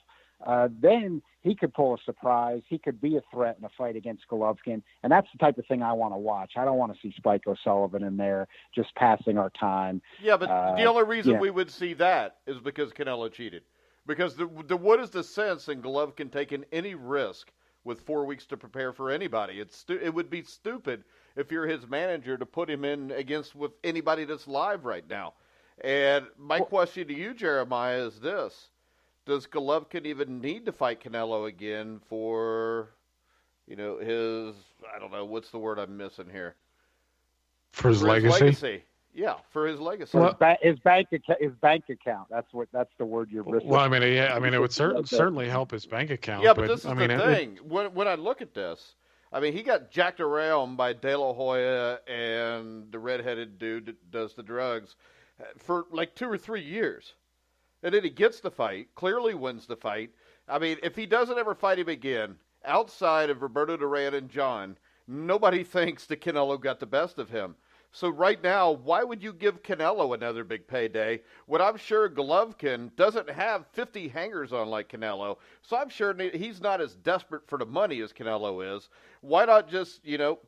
Then he could pull a surprise. He could be a threat in a fight against Golovkin, and that's the type of thing I want to watch. I don't want to see Spike O'Sullivan in there just passing our time. Yeah, but the only reason we would see that is because Canelo cheated. Because what is the sense in Golovkin taking any risk with 4 weeks to prepare for anybody? It would be stupid if you're his manager to put him in with anybody that's live right now. And my question to you, Jeremiah, is this. Does Golovkin even need to fight Canelo again for, his, I don't know, what's the word I'm missing here? For his legacy? Yeah, for his legacy. Well, his bank account. That's the word you're missing. Well, it would certainly help his bank account. Yeah, but this is the thing. When I look at this, he got jacked around by De La Hoya and the redheaded dude that does the drugs for like 2 or 3 years. And then he gets the fight, clearly wins the fight. If he doesn't ever fight him again, outside of Roberto Duran and John, nobody thinks that Canelo got the best of him. So right now, why would you give Canelo another big payday when I'm sure Golovkin doesn't have 50 hangers on like Canelo? So I'm sure he's not as desperate for the money as Canelo is. Why not just,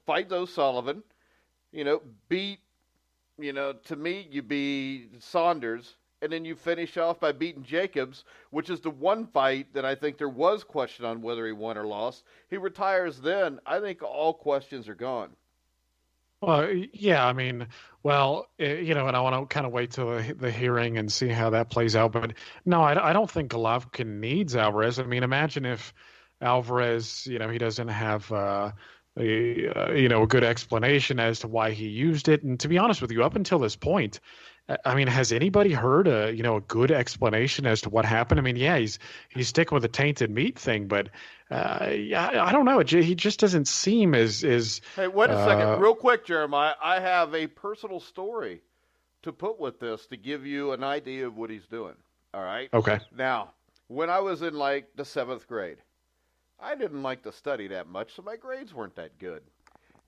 fight O'Sullivan, beat, to me, you beat Saunders, and then you finish off by beating Jacobs, which is the one fight that I think there was question on whether he won or lost. He retires then. I think all questions are gone. Well, yeah, and I want to kind of wait till the hearing and see how that plays out. But no, I don't think Golovkin needs Alvarez. Imagine if Alvarez, he doesn't have a good explanation as to why he used it. And to be honest with you, up until this point, has anybody heard a good explanation as to what happened? He's sticking with the tainted meat thing, but I don't know. He just doesn't seem as. Hey, wait a second, real quick, Jeremiah. I have a personal story to put with this to give you an idea of what he's doing. All right. Okay. Now, when I was in the 7th grade, I didn't like to study that much, so my grades weren't that good.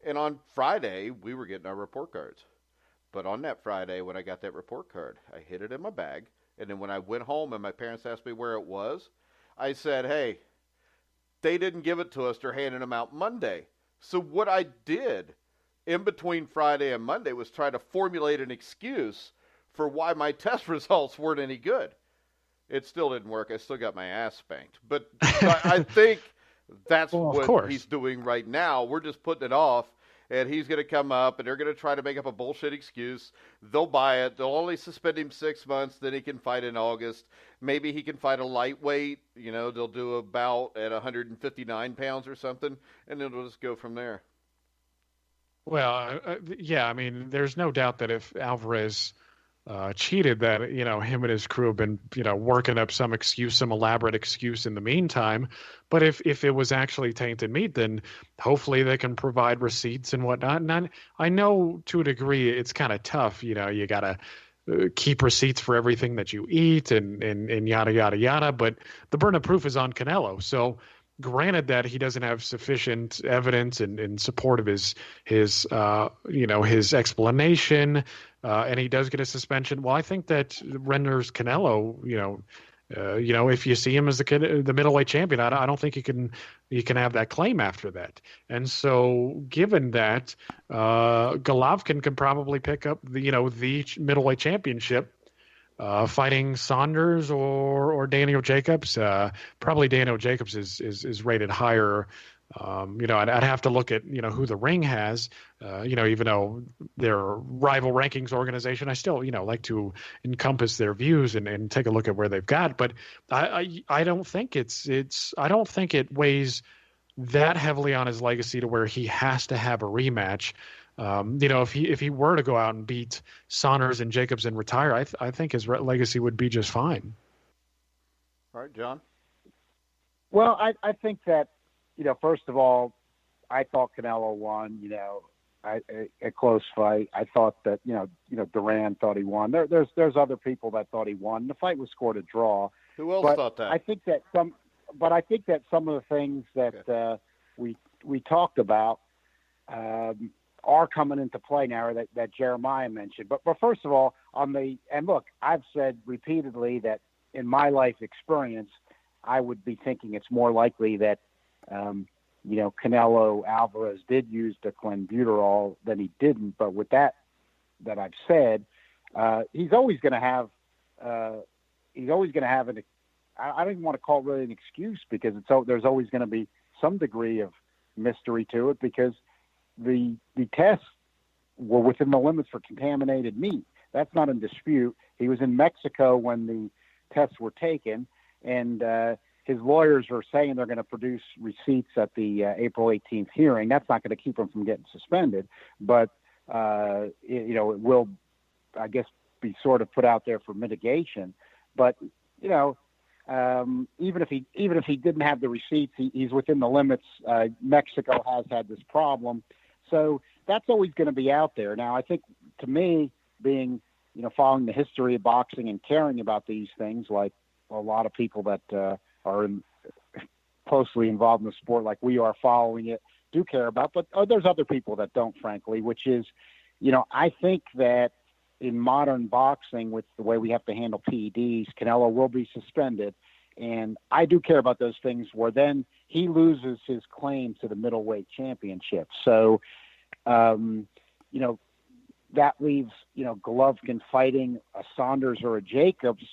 And on Friday, we were getting our report cards. But on that Friday, when I got that report card, I hid it in my bag. And then when I went home and my parents asked me where it was, I said, hey, they didn't give it to us. They're handing them out Monday. So what I did in between Friday and Monday was try to formulate an excuse for why my test results weren't any good. It still didn't work. I still got my ass spanked. But I think that's what he's doing right now. We're just putting it off. And he's going to come up, and they're going to try to make up a bullshit excuse. They'll buy it. They'll only suspend him 6 months. Then he can fight in August. Maybe he can fight a lightweight. They'll do a bout at 159 pounds or something, and then we'll just go from there. Well, yeah, there's no doubt that if Alvarez cheated, that him and his crew have been working up some elaborate excuse in the meantime. But if it was actually tainted meat, then hopefully they can provide receipts and whatnot. And I know to a degree it's kind of tough. You gotta keep receipts for everything that you eat and yada yada yada. But the burden of proof is on Canelo. So granted that he doesn't have sufficient evidence in support of his explanation, and he does get a suspension. Well, I think that renders Canelo, if you see him as the middleweight champion, I don't think he can have that claim after that. And so, given that, Golovkin can probably pick up the middleweight championship fighting Saunders or Daniel Jacobs. Probably Daniel Jacobs is rated higher. I'd have to look at, who the ring has, even though they're a rival rankings organization, I still, like to encompass their views and take a look at where they've got. But I don't think I don't think it weighs that heavily on his legacy to where he has to have a rematch. If he were to go out and beat Saunders and Jacobs and retire, I think his legacy would be just fine. All right, John. Well, I think that, first of all, I thought Canelo won, a close fight. I thought that, Duran thought he won. There's other people that thought he won. The fight was scored a draw. Who else thought that? I think that some of the things that we talked about are coming into play now that Jeremiah mentioned. But first of all, look, I've said repeatedly that in my life experience, I would be thinking it's more likely that Canelo Alvarez did use the clenbuterol than he didn't. But with that I've said, he's always going to have an. I don't even want to call it really an excuse, because there's always going to be some degree of mystery to it, because the tests were within the limits for contaminated meat. That's not in dispute. He was in Mexico when the tests were taken, and his lawyers are saying they're going to produce receipts at the April 18th hearing. That's not going to keep him from getting suspended, but it will, I guess, be sort of put out there for mitigation. But even if he didn't have the receipts, he's within the limits. Mexico has had this problem, so that's always going to be out there. Now, I think, to me, being following the history of boxing and caring about these things, like a lot of people that are closely involved in the sport, like we are following it, do care about. But there's other people that don't, frankly, which is, I think that in modern boxing, with the way we have to handle PEDs, Canelo will be suspended. And I do care about those things, where then he loses his claim to the middleweight championship. So, that leaves, Golovkin fighting a Saunders or a Jacobs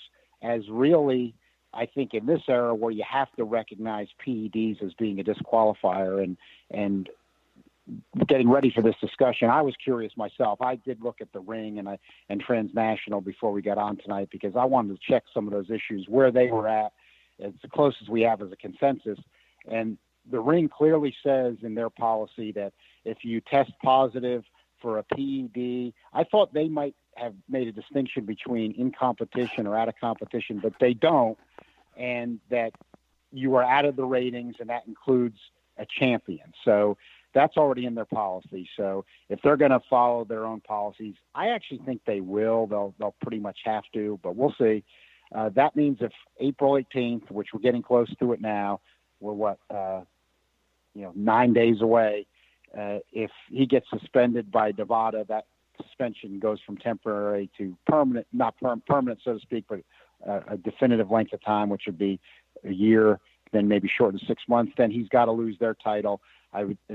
as really, I think, in this era where you have to recognize PEDs as being a disqualifier. And getting ready for this discussion, I was curious myself. I did look at the Ring and Transnational before we got on tonight, because I wanted to check some of those issues, where they were at. It's the closest we have as a consensus. And the Ring clearly says in their policy that if you test positive for a PED, I thought they might have made a distinction between in competition or out of competition, but they don't, and that you are out of the ratings, and that includes a champion. So that's already in their policy. So if they're going to follow their own policies, I actually think they will. They'll pretty much have to, but we'll see. That means if April 18th, which we're getting close to it now, we're 9 days away. If he gets suspended by Nevada, that suspension goes from temporary to permanent, not permanent, so to speak, but a definitive length of time, which would be a year, then maybe short of 6 months. Then he's got to lose their title.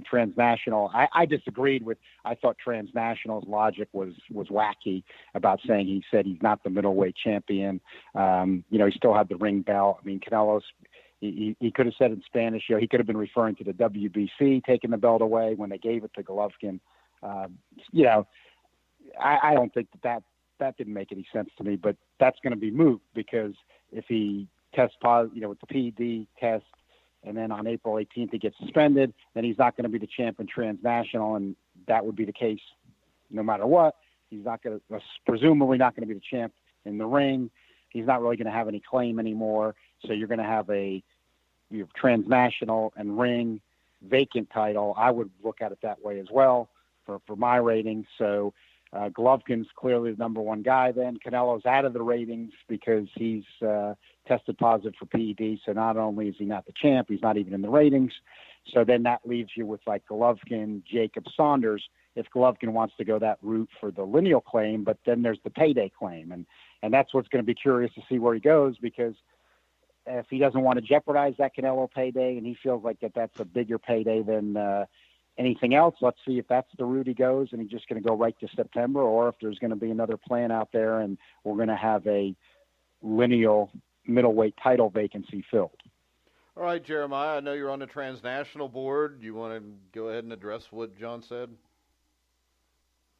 Transnational, I disagreed with. I thought Transnational's logic was wacky about saying he said he's not the middleweight champion. He still had the ring belt. I mean, Canelo's. He could have said in Spanish, he could have been referring to the WBC taking the belt away when they gave it to Golovkin. I don't think that didn't make any sense to me, but that's going to be moot, because if he tests positive, with the PED test, and then on April 18th he gets suspended, then he's not going to be the champ in Transnational, and that would be the case no matter what. He's presumably not going to be the champ in the Ring. He's not really going to have any claim anymore. So you're going to have you have Transnational and Ring vacant title. I would look at it that way as well for my ratings. So Golovkin's clearly the number one guy then. Canelo's out of the ratings because he's tested positive for PED. So not only is he not the champ, he's not even in the ratings. So then that leaves you with like Golovkin, Jacob, Saunders, if Golovkin wants to go that route for the lineal claim. But then there's the payday claim. And that's what's going to be curious to see where he goes, because if he doesn't want to jeopardize that Canelo payday, and he feels like that's a bigger payday than anything else, let's see if that's the route he goes and he's just going to go right to September, or if there's going to be another plan out there and we're going to have a lineal middleweight title vacancy filled. All right, Jeremiah, I know you're on the transnational board. You want to go ahead and address what John said?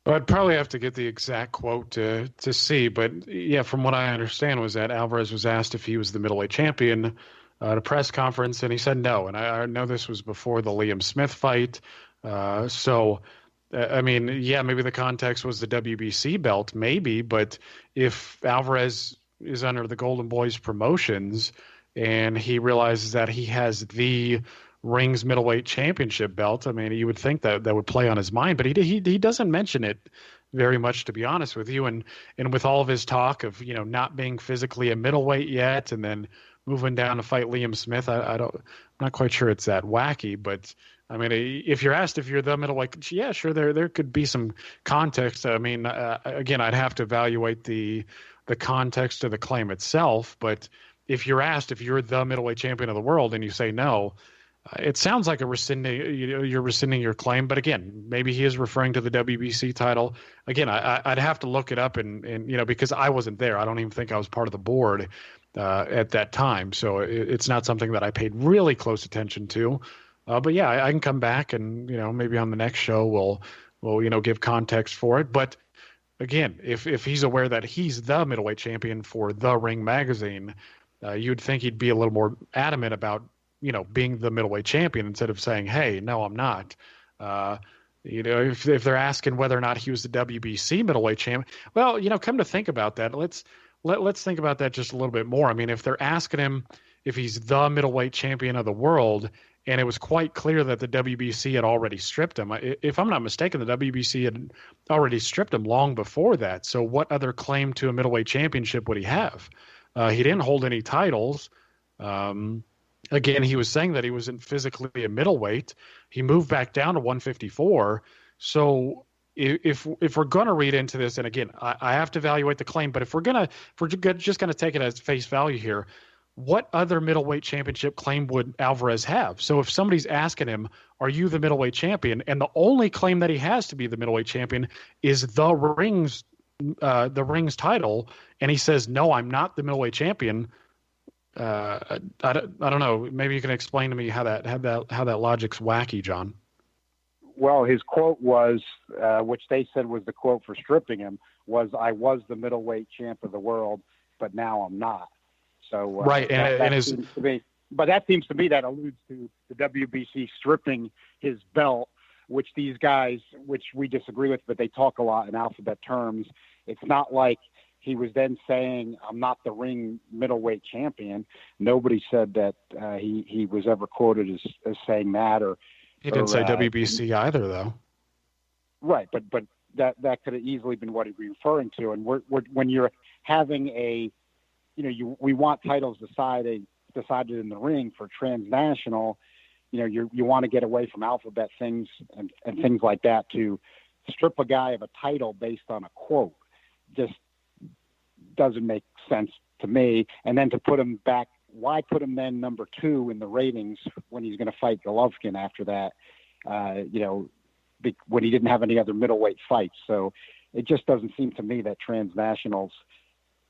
Well, I'd probably have to get the exact quote to see, but yeah, from what I understand was that Alvarez was asked if he was the middleweight champion at a press conference, and he said no. And I know this was before the Liam Smith fight. I mean, yeah, maybe the context was the WBC belt, maybe, but if Alvarez is under the Golden Boys promotions and he realizes that he has the Rings middleweight championship belt, I mean, you would think that would play on his mind, but he doesn't mention it very much, to be honest with you. And with all of his talk of, not being physically a middleweight yet, and then moving down to fight Liam Smith, I'm not quite sure it's that wacky, but I mean, if you're asked if you're the middleweight, yeah, sure, there could be some context. I mean, again, I'd have to evaluate the context of the claim itself, but if you're asked if you're the middleweight champion of the world and you say no, it sounds like you're rescinding your claim. But again, maybe he is referring to the WBC title. Again, I'd have to look it up and because I wasn't there. I don't even think I was part of the board at that time. So it's not something that I paid really close attention to. But yeah, I can come back and, maybe on the next show we'll give context for it. But again, if he's aware that he's the middleweight champion for The Ring magazine, you'd think he'd be a little more adamant about, being the middleweight champion instead of saying, hey, no, I'm not. If they're asking whether or not he was the WBC middleweight champion, well, come to think about that, let's think about that just a little bit more. I mean, if they're asking him if he's the middleweight champion of the world, and it was quite clear that the WBC had already stripped him. If I'm not mistaken, the WBC had already stripped him long before that. So what other claim to a middleweight championship would he have? He didn't hold any titles. Again, he was saying that he wasn't physically a middleweight. He moved back down to 154. So if we're going to read into this, and again, I have to evaluate the claim, but if we're just going to take it as face value here, what other middleweight championship claim would Alvarez have? So if somebody's asking him, are you the middleweight champion? And the only claim that he has to be the middleweight champion is the Rings title, and he says, no, I'm not the middleweight champion. I don't know. Maybe you can explain to me how that logic's wacky, John. Well, his quote was, which they said was the quote for stripping him, was, I was the middleweight champ of the world, but now I'm not. So right, that seems to me that alludes to the WBC stripping his belt, which these guys, which we disagree with, but they talk a lot in alphabet terms. It's not like he was then saying, I'm not the Ring middleweight champion. Nobody said that he was ever quoted as saying that. Or he didn't say WBC either, though. Right, but that could have easily been what he was referring to. And when you're having we want titles decided in the ring for transnational, you want to get away from alphabet things and things like that. To strip a guy of a title based on a quote just doesn't make sense to me. And then to put him back, why put him then number 2 in the ratings when he's going to fight Golovkin after that, when he didn't have any other middleweight fights. So it just doesn't seem to me that transnationals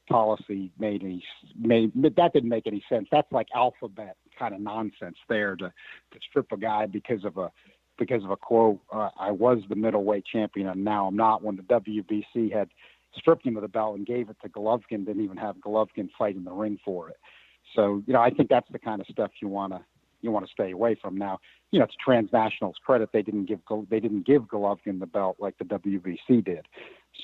policy that didn't make any sense. That's like alphabet kind of nonsense there to strip a guy because of a quote. I was the middleweight champion and now I'm not, when the WBC had stripped him of the belt and gave it to Golovkin, didn't even have Golovkin fight in the ring for it. So, I think that's the kind of stuff you want to stay away from. Now, it's Transnational's credit, they didn't give Golovkin the belt like the WBC did.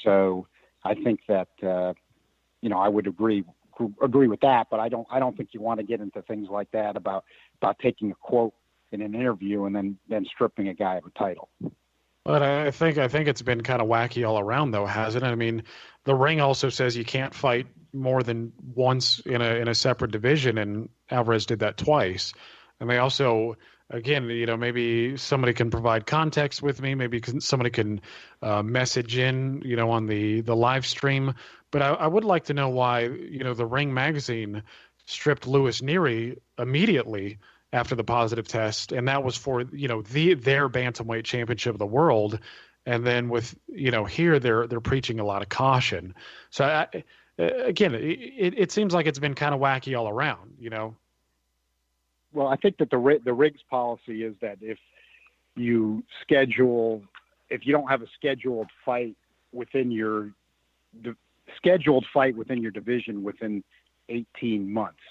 So I think that, I would agree with that, but I don't think you want to get into things like that about taking a quote in an interview and then stripping a guy of a title. But I think it's been kind of wacky all around, though, hasn't it? I mean, the Ring also says you can't fight more than once in a separate division, and Alvarez did that twice. And they also, again, maybe somebody can provide context with me. Maybe somebody can message in, on the live stream. But I would like to know why, the Ring magazine stripped Louis Neary immediately after the positive test, and that was for their bantamweight championship of the world. And then with here they're preaching a lot of caution. So again, it seems like it's been kind of wacky all around. Well, I think that the Riggs policy is that if you don't have a scheduled fight within your division within 18 months.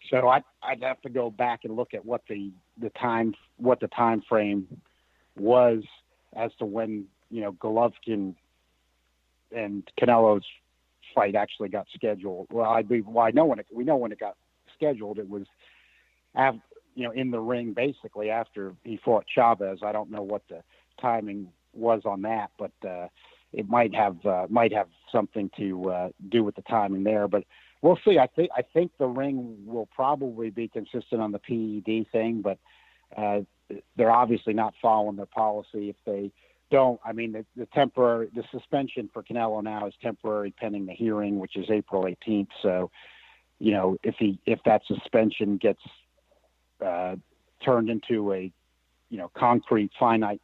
So I'd have to go back and look at what the time frame was as to when Golovkin and Canelo's fight actually got scheduled. Well, we know when it got scheduled. It was in the ring basically after he fought Chavez. I don't know what the timing was on that, but it might have something to do with the timing there. But we'll see. I think the ring will probably be consistent on the PED thing, but they're obviously not following their policy. If they don't, I mean, the suspension for Canelo now is temporary pending the hearing, which is April 18th. So, if that suspension gets turned into a concrete finite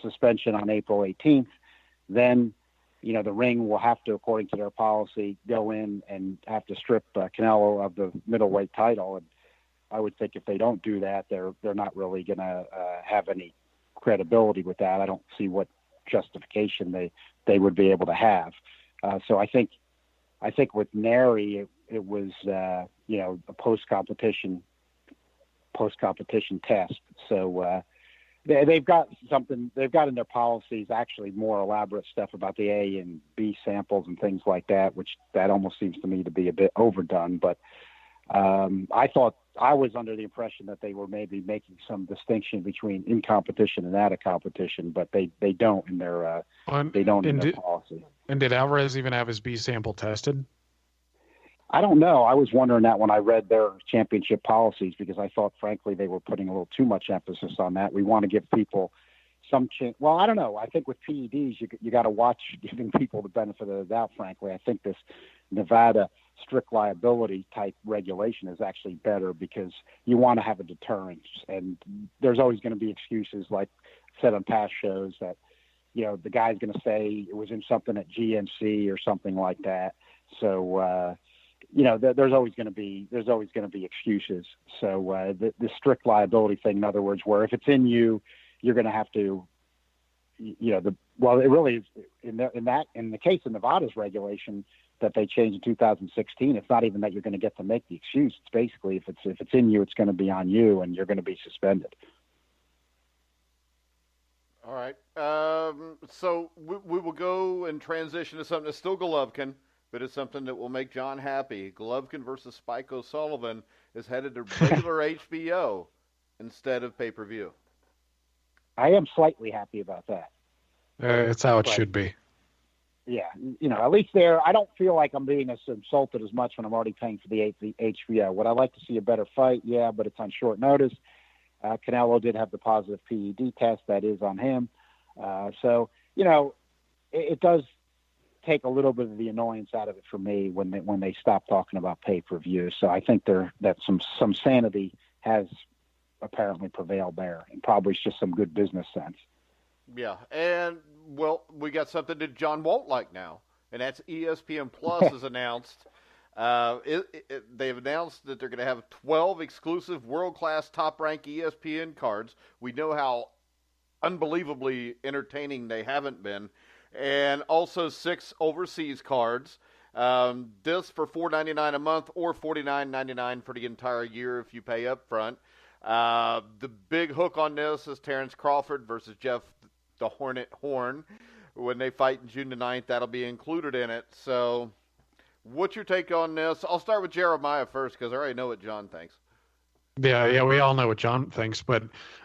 suspension on April 18th, then the ring will have to, according to their policy, go in and have to strip Canelo of the middleweight title. And I would think if they don't do that, they're not really going to have any credibility with that. I don't see what justification they would be able to have. So I think with Neri, it was a post competition test. So they've got in their policies actually more elaborate stuff about the A and B samples and things like that, which that almost seems to me to be a bit overdone. But I was under the impression that they were maybe making some distinction between in competition and out of competition, but they don't in their policy. And did Alvarez even have his B sample tested? I don't know. I was wondering that when I read their championship policies, because I thought, frankly, they were putting a little too much emphasis on that. We want to give people some chance. Well, I don't know. I think with PEDs, you got to watch giving people the benefit of the doubt, frankly. I think this Nevada strict liability type regulation is actually better because you want to have a deterrence. And there's always going to be excuses, like said on past shows, that, the guy's going to say it was in something at GNC or something like that. So, there's always going to be excuses. So the strict liability thing, in other words, where if it's in you, you're going to have to, it really is in the case of Nevada's regulation that they changed in 2016. It's not even that you're going to get to make the excuse. It's basically if it's in you, it's going to be on you, and you're going to be suspended. All right. So we will go and transition to something that's still Golovkin, but it's something that will make John happy. Golovkin versus Spike O'Sullivan is headed to regular HBO instead of pay-per-view. I am slightly happy about that. It's how it should be. Yeah, at least there, I don't feel like I'm being insulted as much when I'm already paying for the HBO. Would I like to see a better fight? Yeah, but it's on short notice. Canelo did have the positive PED test. That is on him. So, it does take a little bit of the annoyance out of it for me when they stop talking about pay-per-view. So I think that some sanity has apparently prevailed there, and probably it's just some good business sense. Yeah, and we got something that John won't like now, and that's ESPN Plus has announced. They've announced that they're going to have 12 exclusive world-class top-ranked ESPN cards. We know how unbelievably entertaining they haven't been. And also 6 overseas cards. This for $4.99 a month or $49.99 for the entire year if you pay up front. The big hook on this is Terrence Crawford versus Jeff the Hornet Horn. When they fight in June the 9th, that'll be included in it. So what's your take on this? I'll start with Jeremiah first because I already know what John thinks. Yeah, we all know what John thinks, but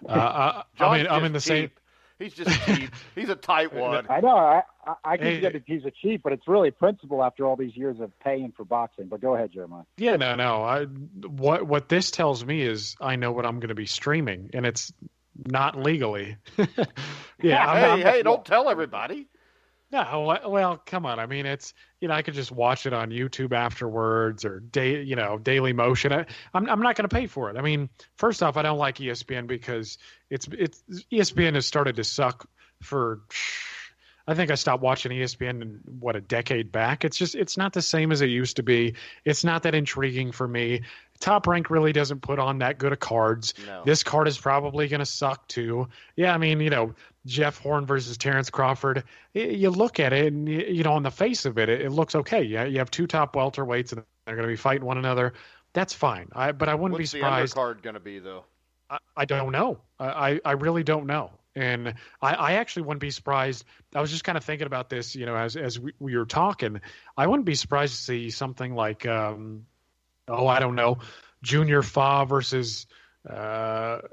I'm in the same. He's just cheap. He's a tight one. I know. I can get that he's a cheap, but it's really principle after all these years of paying for boxing. But go ahead, Jeremiah. Yeah, no. What this tells me is I know what I'm going to be streaming, and it's not legally. Yeah. Hey, don't tell everybody. No, well, come on. I mean, it's, I could just watch it on YouTube afterwards or Daily Motion. I'm not going to pay for it. I mean, first off, I don't like ESPN because it's ESPN has started to suck for. I think I stopped watching ESPN a decade back. It's not the same as it used to be. It's not that intriguing for me. Top Rank really doesn't put on that good of cards. No. This card is probably going to suck too. Yeah, I mean, Jeff Horn versus Terrence Crawford. You look at it, and on the face of it, it looks okay. Yeah, you have two top welterweights, and they're going to be fighting one another. That's fine. But I wouldn't be surprised. What's the undercard going to be, though? I don't know. I really don't know. And I actually wouldn't be surprised. I was just kind of thinking about this, as we were talking. I wouldn't be surprised to see something like, I don't know, Junior Fa versus, Bryant.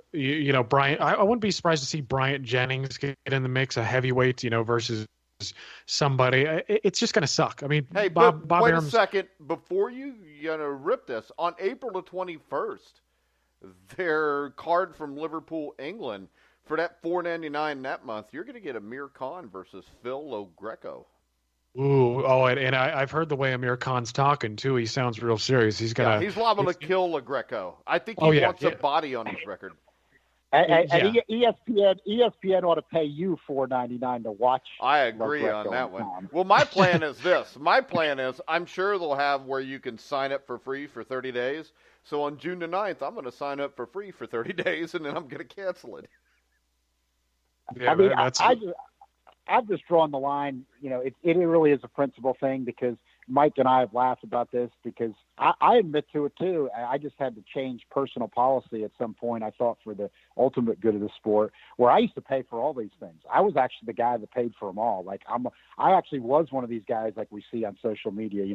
I wouldn't be surprised to see Bryant Jennings get in the mix, a heavyweight, versus somebody. It's just going to suck. I mean, hey, Bob wait Arum's, a second before you're going to rip this. On April the 21st, their card from Liverpool, England, for that $4.99 that month, you're going to get Amir Khan versus Phil LoGreco. And I've heard the way Amir Khan's talking too. He sounds real serious. He's liable to kill LoGreco. I think he wants a body on his record. And ESPN ought to pay you $4.99 to watch. I agree on that one. Well, my plan is this. My plan is I'm sure they'll have where you can sign up for free for 30 days. So on June the 9th, I'm going to sign up for free for 30 days, and then I'm going to cancel it. Yeah, I mean, I've just drawn the line. It really is a principle thing because Mike and I have laughed about this because I admit to it too. I just had to change personal policy at some point. I thought for the ultimate good of the sport, where I used to pay for all these things. I was actually the guy that paid for them all. Like I actually was one of these guys like we see on social media.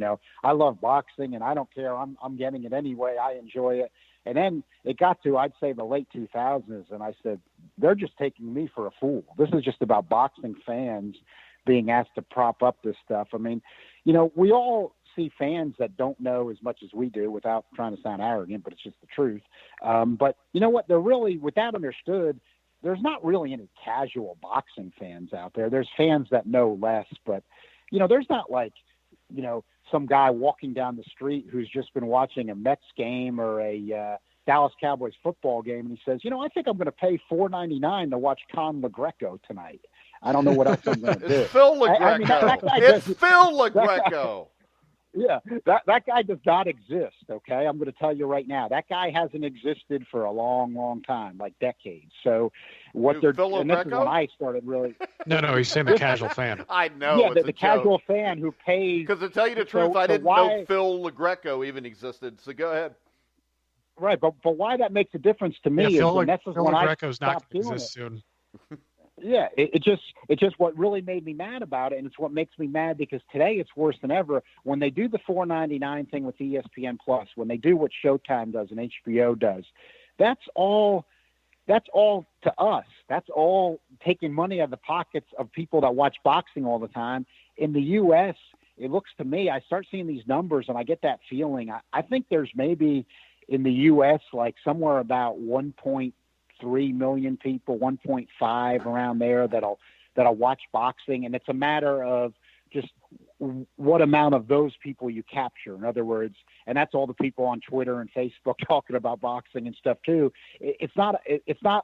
I love boxing and I don't care. I'm getting it anyway. I enjoy it. And then it got to, I'd say, the late 2000s, and I said, they're just taking me for a fool. This is just about boxing fans being asked to prop up this stuff. I mean, we all see fans that don't know as much as we do without trying to sound arrogant, but it's just the truth. But you know what? They're really, with that understood, there's not really any casual boxing fans out there. There's fans that know less, but, there's not like, some guy walking down the street who's just been watching a Mets game or a Dallas Cowboys football game, and he says, I think I'm going to pay $4.99 to watch Con LoGreco tonight. I don't know what else I'm going to do. It's Phil LoGreco. It's Phil LoGreco. Yeah, that guy does not exist, okay? I'm going to tell you right now. That guy hasn't existed for a long, long time, like decades. So and this is when I started really... No, he's saying the casual fan. I know. Yeah, the casual fan who pays... Because to tell you the truth, I didn't know Phil LoGreco even existed, so go ahead. Right, but why that makes a difference to me is when this is when I stopped doing it. Soon. Yeah, it's just what really made me mad about it, and it's what makes me mad because today it's worse than ever. When they do the $4.99 thing with ESPN Plus, when they do what Showtime does and HBO does, that's all to us. That's all taking money out of the pockets of people that watch boxing all the time. In the U.S., it looks to me, I start seeing these numbers and I get that feeling. I think there's maybe in the U.S. like somewhere about 1.3 million people, 1.5 around there that'll watch boxing, and it's a matter of just what amount of those people you capture. In other words, and that's all the people on Twitter and Facebook talking about boxing and stuff too. It's not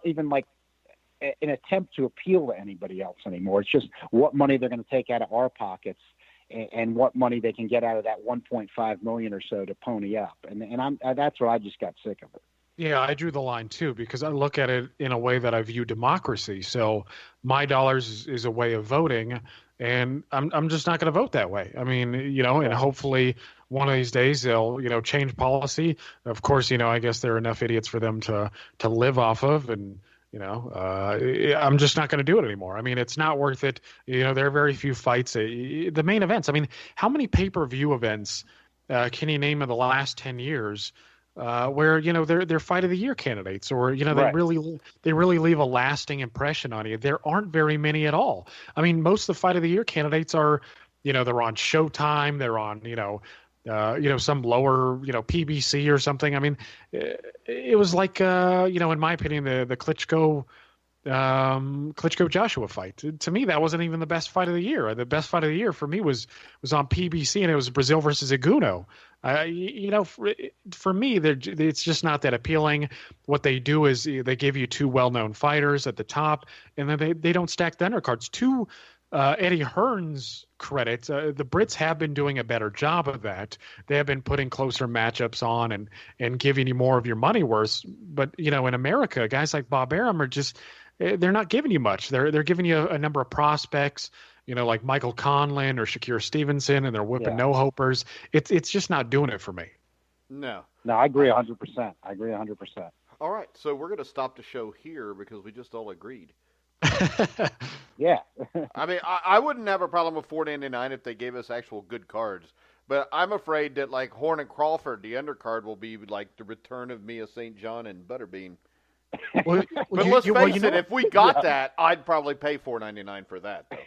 even like an attempt to appeal to anybody else anymore. It's just what money they're going to take out of our pockets and what money they can get out of that 1.5 million or so to pony up. And that's where I just got sick of it. Yeah, I drew the line too because I look at it in a way that I view democracy. So my dollars is a way of voting, and I'm just not going to vote that way. I mean, and hopefully one of these days they'll change policy. Of course, I guess there are enough idiots for them to live off of, and I'm just not going to do it anymore. I mean, it's not worth it. There are very few fights. The main events. I mean, how many pay-per-view events can you name in the last 10 years? Where they're fight of the year candidates, or Right. they really leave a lasting impression on you. There aren't very many at all. I mean, most of the fight of the year candidates are, they're on Showtime, they're on some lower PBC or something. I mean, it was like in my opinion the Klitschko Klitschko Joshua fight. To me, that wasn't even the best fight of the year. The best fight of the year for me was on PBC, and it was Brazil versus Aguno. For me, it's just not that appealing. What they do is they give you two well-known fighters at the top, and then they don't stack the undercards. To Eddie Hearn's credit, the Brits have been doing a better job of that. They have been putting closer matchups on and giving you more of your money worth. But in America, guys like Bob Arum are just they're not giving you much. They're giving you a number of prospects, like Michael Conlon or Shakir Stevenson, and they're whipping no-hopers. It's just not doing it for me. No, I agree 100%. I agree 100%. All right, so we're going to stop the show here because we just all agreed. Yeah. I mean, I wouldn't have a problem with $4.99 if they gave us actual good cards. But I'm afraid that, like, Horn and Crawford, the undercard will be like the return of Mia St. John and Butterbean. But let's face it, if we got that, I'd probably pay $4.99 for that, though.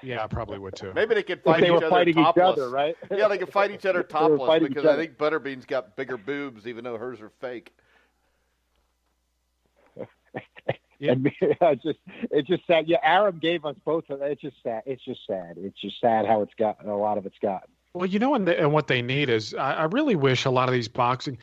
Yeah, I probably would too. Maybe they could fight each other topless. Each other, right? Yeah, they could fight each other topless because I think Butterbean's got bigger boobs, even though hers are fake. Yeah. And it's just sad. Yeah, Arum gave us both. It's just sad. It's just sad how it's gotten. A lot of it's gotten. Well, and what they need is, I really wish a lot of these boxing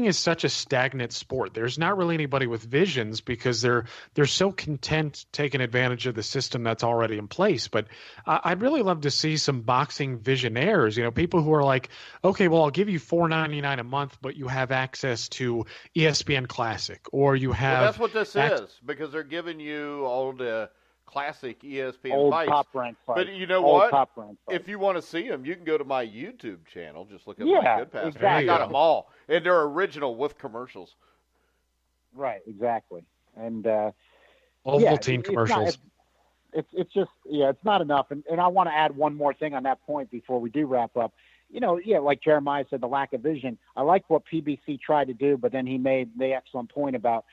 is such a stagnant sport. There's not really anybody with visions because they're so content taking advantage of the system that's already in place. But I'd really love to see some boxing visionaires, people who are like, okay, well, I'll give you $4.99 a month, but you have access to ESPN Classic, or you have. Well, that's what this is, because they're giving you all the classic ESPN old fights. Top-ranked fights. But you know old what? If you want to see them, you can go to my YouTube channel. Just look at Mike Goodpaster. Exactly. I got them all, and they're original with commercials. Right, exactly. And Ovaltine commercials. It's just it's not enough. And I want to add one more thing on that point before we do wrap up. Like Jeremiah said, the lack of vision. I like what PBC tried to do, but then he made the excellent point about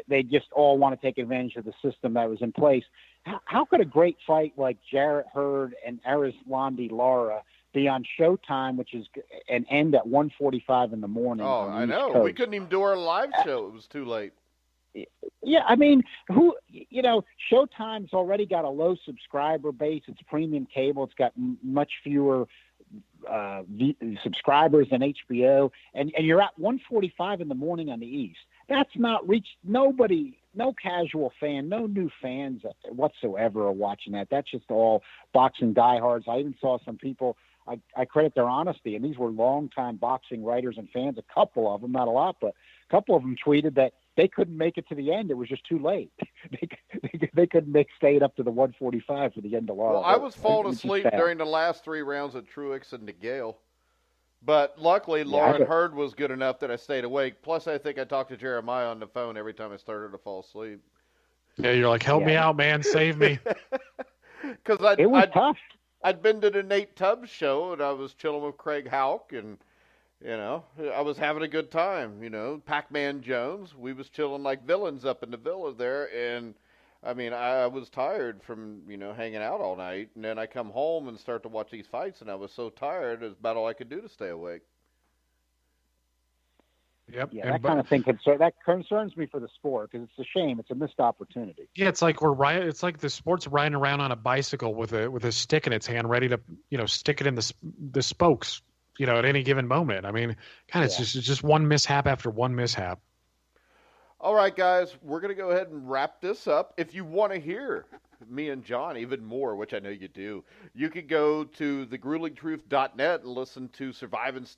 they just all want to take advantage of the system that was in place. How could a great fight like Lara-Hurd and Erislandy Lara be on Showtime, which is an end at 1:45 in the morning? Oh, I know. Coast? We couldn't even do our live show. It was too late. Yeah, I mean, Showtime's already got a low subscriber base. It's premium cable. It's got much fewer subscribers than HBO, and you're at 1:45 in the morning on the East. That's not reached nobody, no casual fan, no new fans whatsoever are watching that. That's just all boxing diehards. I even saw some people, I credit their honesty, and these were longtime boxing writers and fans, a couple of them, not a lot, but a couple of them tweeted that they couldn't make it to the end. It was just too late. They couldn't stay up to the 1:45 for the end of Lara. Well, I was falling asleep during the last 3 rounds of Truax and Degale. But luckily, Lara-Hurd was good enough that I stayed awake. Plus, I think I talked to Jeremiah on the phone every time I started to fall asleep. Yeah, you're like, help me out, man. Save me. Because it was tough. I'd been to the Nate Tubbs show, and I was chilling with Craig Houck, and, I was having a good time. Pac-Man Jones, we was chilling like villains up in the villa there, and I mean, I was tired from, hanging out all night, and then I come home and start to watch these fights, and I was so tired, it's about all I could do to stay awake. Yep. Yeah, that kind of thing that concerns me for the sport, because it's a shame. It's a missed opportunity. Yeah, it's like it's like the sport's riding around on a bicycle with a stick in its hand, ready to stick it in the spokes, at any given moment. I mean, it's just one mishap after one mishap. All right, guys, we're going to go ahead and wrap this up. If you want to hear me and John even more, which I know you do, you can go to thegruelingtruth.net and listen to Survive and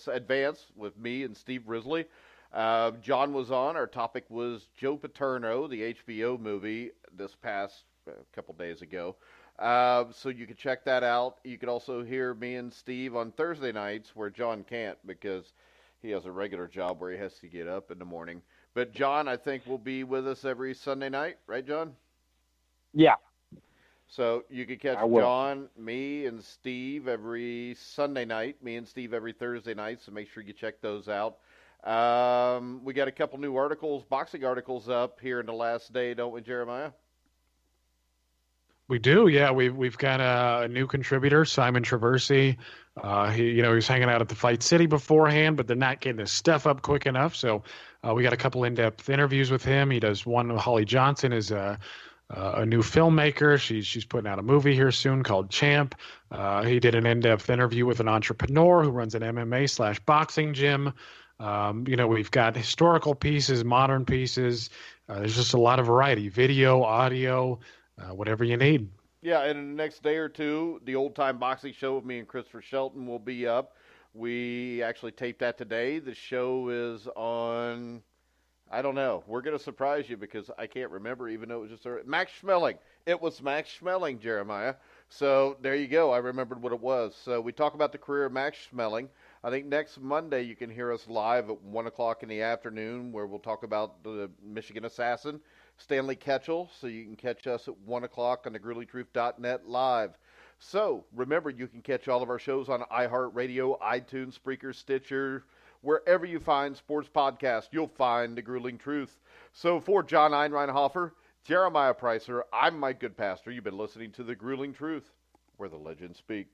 Advance with me and Steve Risley. John was on. Our topic was Joe Paterno, the HBO movie, this past couple days ago. So you can check that out. You can also hear me and Steve on Thursday nights where John can't because he has a regular job where he has to get up in the morning. But John, I think, will be with us every Sunday night, right, John? Yeah. So you can catch John, me, and Steve every Sunday night, me and Steve every Thursday night, so make sure you check those out. We got a couple new boxing articles up here in the last day, don't we, Jeremiah? We do, yeah. We've got a new contributor, Simon Traversy. He was hanging out at the Fight City beforehand, but they're not getting his stuff up quick enough. So we got a couple in-depth interviews with him. He does one with Holly Johnson, is a new filmmaker. She's putting out a movie here soon called Champ. He did an in-depth interview with an entrepreneur who runs an MMA/boxing gym. We've got historical pieces, modern pieces. There's just a lot of variety, video, audio, whatever you need. Yeah, and in the next day or two, the Old Time Boxing Show with me and Christopher Shelton will be up. We actually taped that today. The show is on, I don't know. We're going to surprise you because I can't remember, even though it was just Max Schmeling. It was Max Schmeling, Jeremiah. So there you go. I remembered what it was. So we talk about the career of Max Schmeling. I think next Monday you can hear us live at 1 o'clock in the afternoon where we'll talk about the Michigan Assassin, Stanley Ketchel. So you can catch us at 1 o'clock on the GruelingTruth.net live. So remember, you can catch all of our shows on iHeartRadio, iTunes, Spreaker, Stitcher. Wherever you find sports podcasts, you'll find The Grueling Truth. So for John Einrein Hofer, Jeremiah Preisser, I'm Mike Goodpaster. You've been listening to The Grueling Truth, where the legends speak.